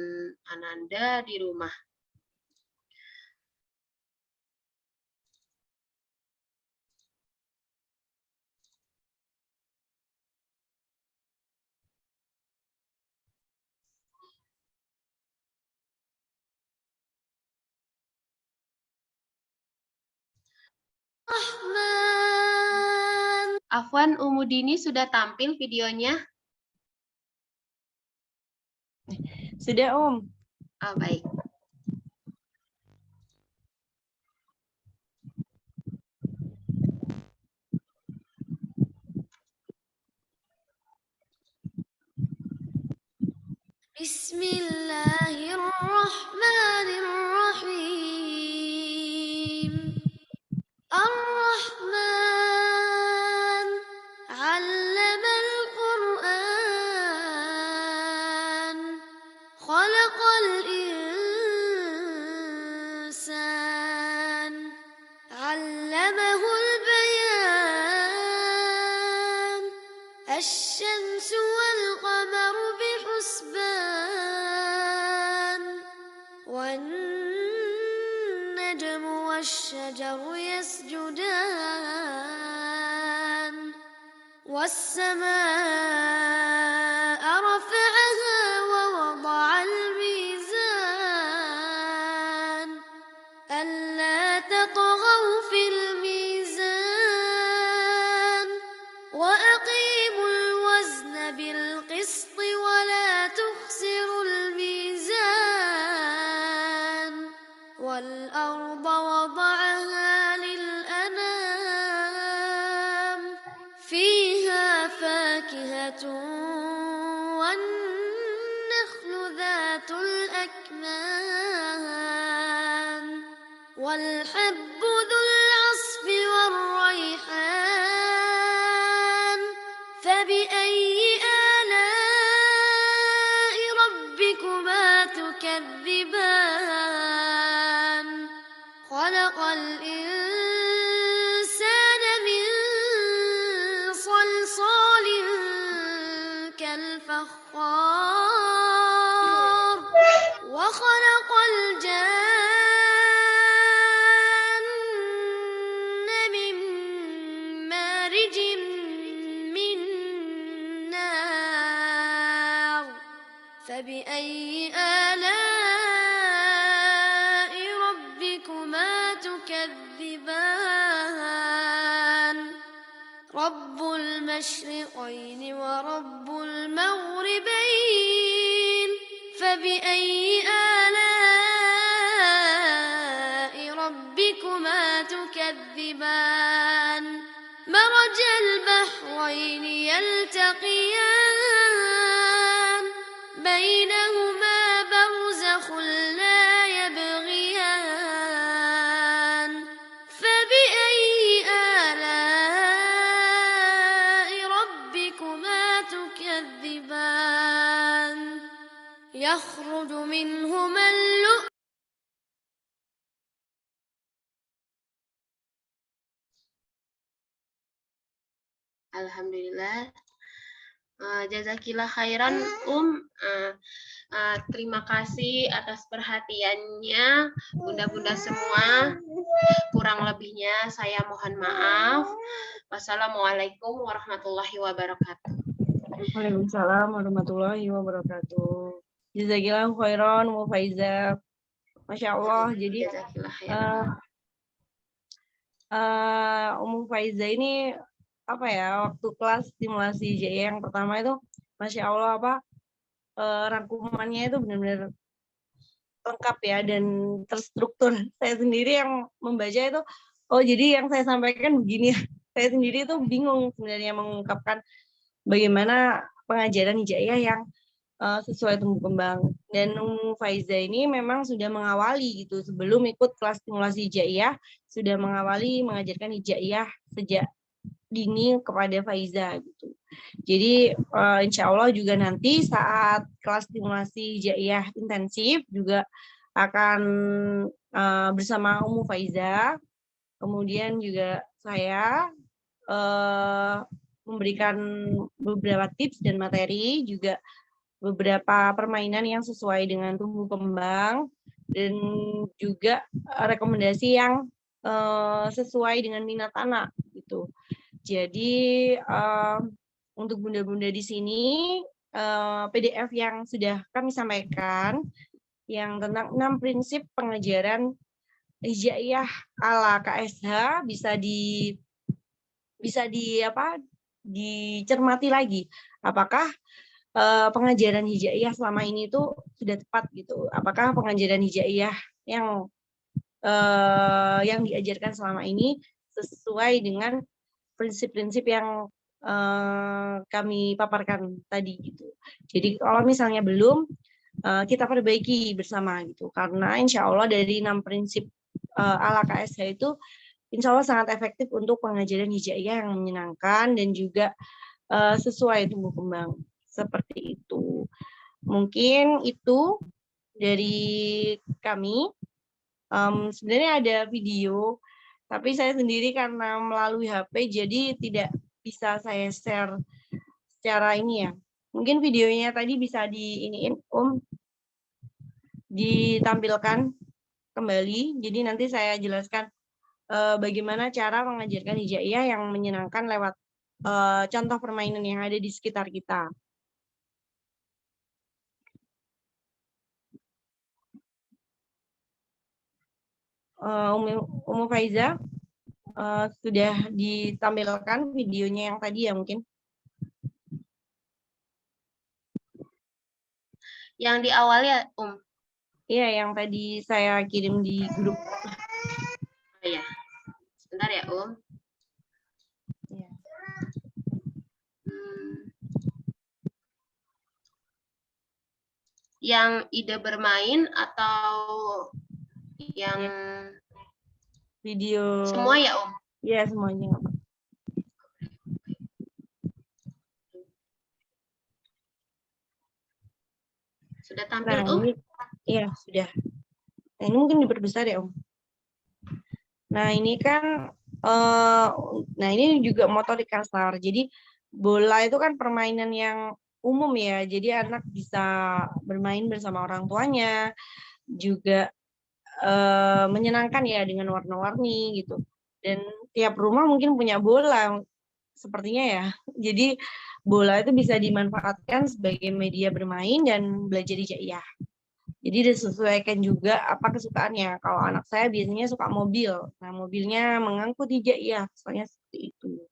Ananda di rumah. Afwan, Umudini sudah tampil videonya? Sudah, Om. Oh, baik. Bismillahirrahmanirrahim. Ar-Rahman 'allamal Qur'an, khalaqal insan, 'allamahul bayan, asy-syamsu wal qamaru bihusban, wan najmu wasy-syajaru yasjudan, was-samaa'a rafa'aha wa wada'al mizan, alla tatghaw fil mizan, wa aqimul wazna bil qisti wa la tukhsirul mizan, wal arda wada'aha lil anam, fiha fakihatun wan nakhlu dhatul akmam, wal habbu dhul 'asfi war rayhan, fabi'ayyi ala'i rabbikuma tukadziban, khalaqal insana min salsalin kal fakhar, wa khalaqal janna min marijin min nar, fabi'ayyi ala'i rabbikuma tukadziban, rabbul masyriqaini wa rabbul maghribain, fabi'ayyi ala'i rabbikuma tukadziban, marajal bahraini yaltaqiyan, bainahuma barzakhun la yabghiyan, fabi'ayyi ala'i rabbikuma tukadziban, yakhruju minhuma al-lu'lu'u. Alhamdulillah. Jazakillah khairan, terima kasih atas perhatiannya, bunda-bunda semua. Kurang lebihnya saya mohon maaf. Wassalamualaikum warahmatullahi wabarakatuh. Waalaikumsalam warahmatullahi wabarakatuh. Jazakillah khairan, Mu Faiza. Masya Allah. Jadi Jazakillah khairan. Umu Faiza ini apa ya, waktu kelas stimulasi JIA yang pertama itu Masya Allah rangkumannya itu benar-benar lengkap ya dan terstruktur. Saya sendiri yang membaca itu, oh jadi yang saya sampaikan begini ya. Saya sendiri itu bingung sebenarnya mengungkapkan bagaimana pengajaran hijaiyah yang sesuai tumbuh kembang. Dan Faiza ini memang sudah mengawali gitu, sebelum ikut kelas stimulasi hijaiyah, sudah mengawali mengajarkan hijaiyah sejak dini kepada Faiza gitu. Jadi insya Allah juga nanti saat kelas stimulasi hijaiyah intensif juga akan bersama Ummu Faiza. Kemudian juga saya memberikan beberapa tips dan materi, juga beberapa permainan yang sesuai dengan tumbuh kembang, dan juga rekomendasi yang sesuai dengan minat anak gitu. Jadi untuk bunda-bunda di sini PDF yang sudah kami sampaikan yang tentang 6 prinsip pengajaran hijaiyah ala KSH bisa dicermati lagi. Apakah pengajaran hijaiyah selama ini itu sudah tepat gitu? Apakah pengajaran hijaiyah yang diajarkan selama ini sesuai dengan prinsip-prinsip yang kami paparkan tadi gitu. Jadi kalau misalnya belum, kita perbaiki bersama gitu. Karena insya Allah dari 6 prinsip ala KSH itu insya Allah sangat efektif untuk pengajaran hijaiyah yang menyenangkan dan juga sesuai tumbuh kembang. Seperti itu. Mungkin itu dari kami. Sebenarnya ada video, tapi saya sendiri karena melalui HP jadi tidak bisa saya share secara ini ya. Mungkin videonya tadi bisa ditampilkan kembali. Jadi nanti saya jelaskan bagaimana cara mengajarkan hijaiyah yang menyenangkan lewat contoh permainan yang ada di sekitar kita. Ummu Faiza, sudah ditampilkan videonya yang tadi ya mungkin? Yang di awal ya, Iya, yang tadi saya kirim di grup. Iya. Sebentar ya, Iya. Yang ide bermain atau yang video semua ya, Iya, semuanya. Sudah tampil, Ini, iya, sudah. Nah, ini mungkin diperbesar ya, Om. Nah, ini kan nah ini juga motorik kasar. Jadi bola itu kan permainan yang umum ya. Jadi anak bisa bermain bersama orang tuanya, juga menyenangkan ya dengan warna-warni gitu. Dan tiap rumah mungkin punya bola sepertinya ya. Jadi bola itu bisa dimanfaatkan sebagai media bermain dan belajar hijaiyah. Jadi disesuaikan juga apa kesukaannya. Kalau anak saya biasanya suka mobil. Nah, mobilnya mengangkut hijaiyah, soalnya seperti itu.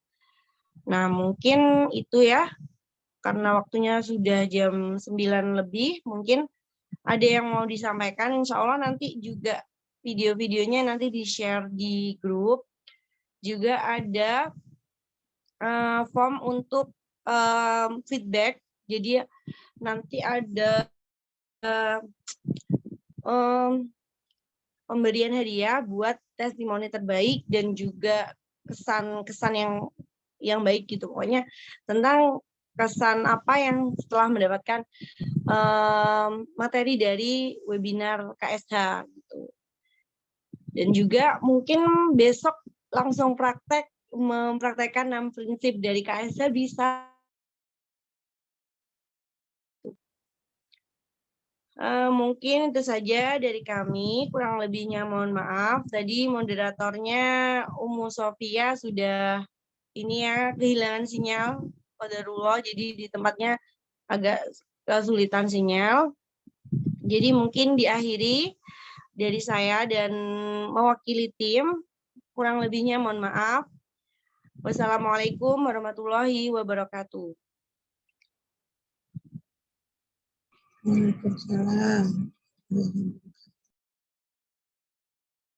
Nah, mungkin itu ya. Karena waktunya sudah jam 9 lebih, mungkin ada yang mau disampaikan. Insya Allah nanti juga video-videonya nanti di-share di grup. Juga ada form untuk feedback. Jadi nanti ada pemberian hadiah buat testimoni terbaik dan juga kesan-kesan yang baik gitu. Pokoknya tentang kesan apa yang setelah mendapatkan materi dari webinar KSH gitu. Dan juga mungkin besok langsung mempraktekkan 6 prinsip dari KSH bisa Mungkin itu saja dari kami, kurang lebihnya mohon maaf. Tadi moderatornya Umu Sofia sudah ini ya kehilangan sinyal qadarullah, jadi di tempatnya agak kesulitan sinyal. Jadi mungkin diakhiri dari saya dan mewakili tim, kurang lebihnya mohon maaf. Wassalamualaikum warahmatullahi wabarakatuh. Waalaikumsalam.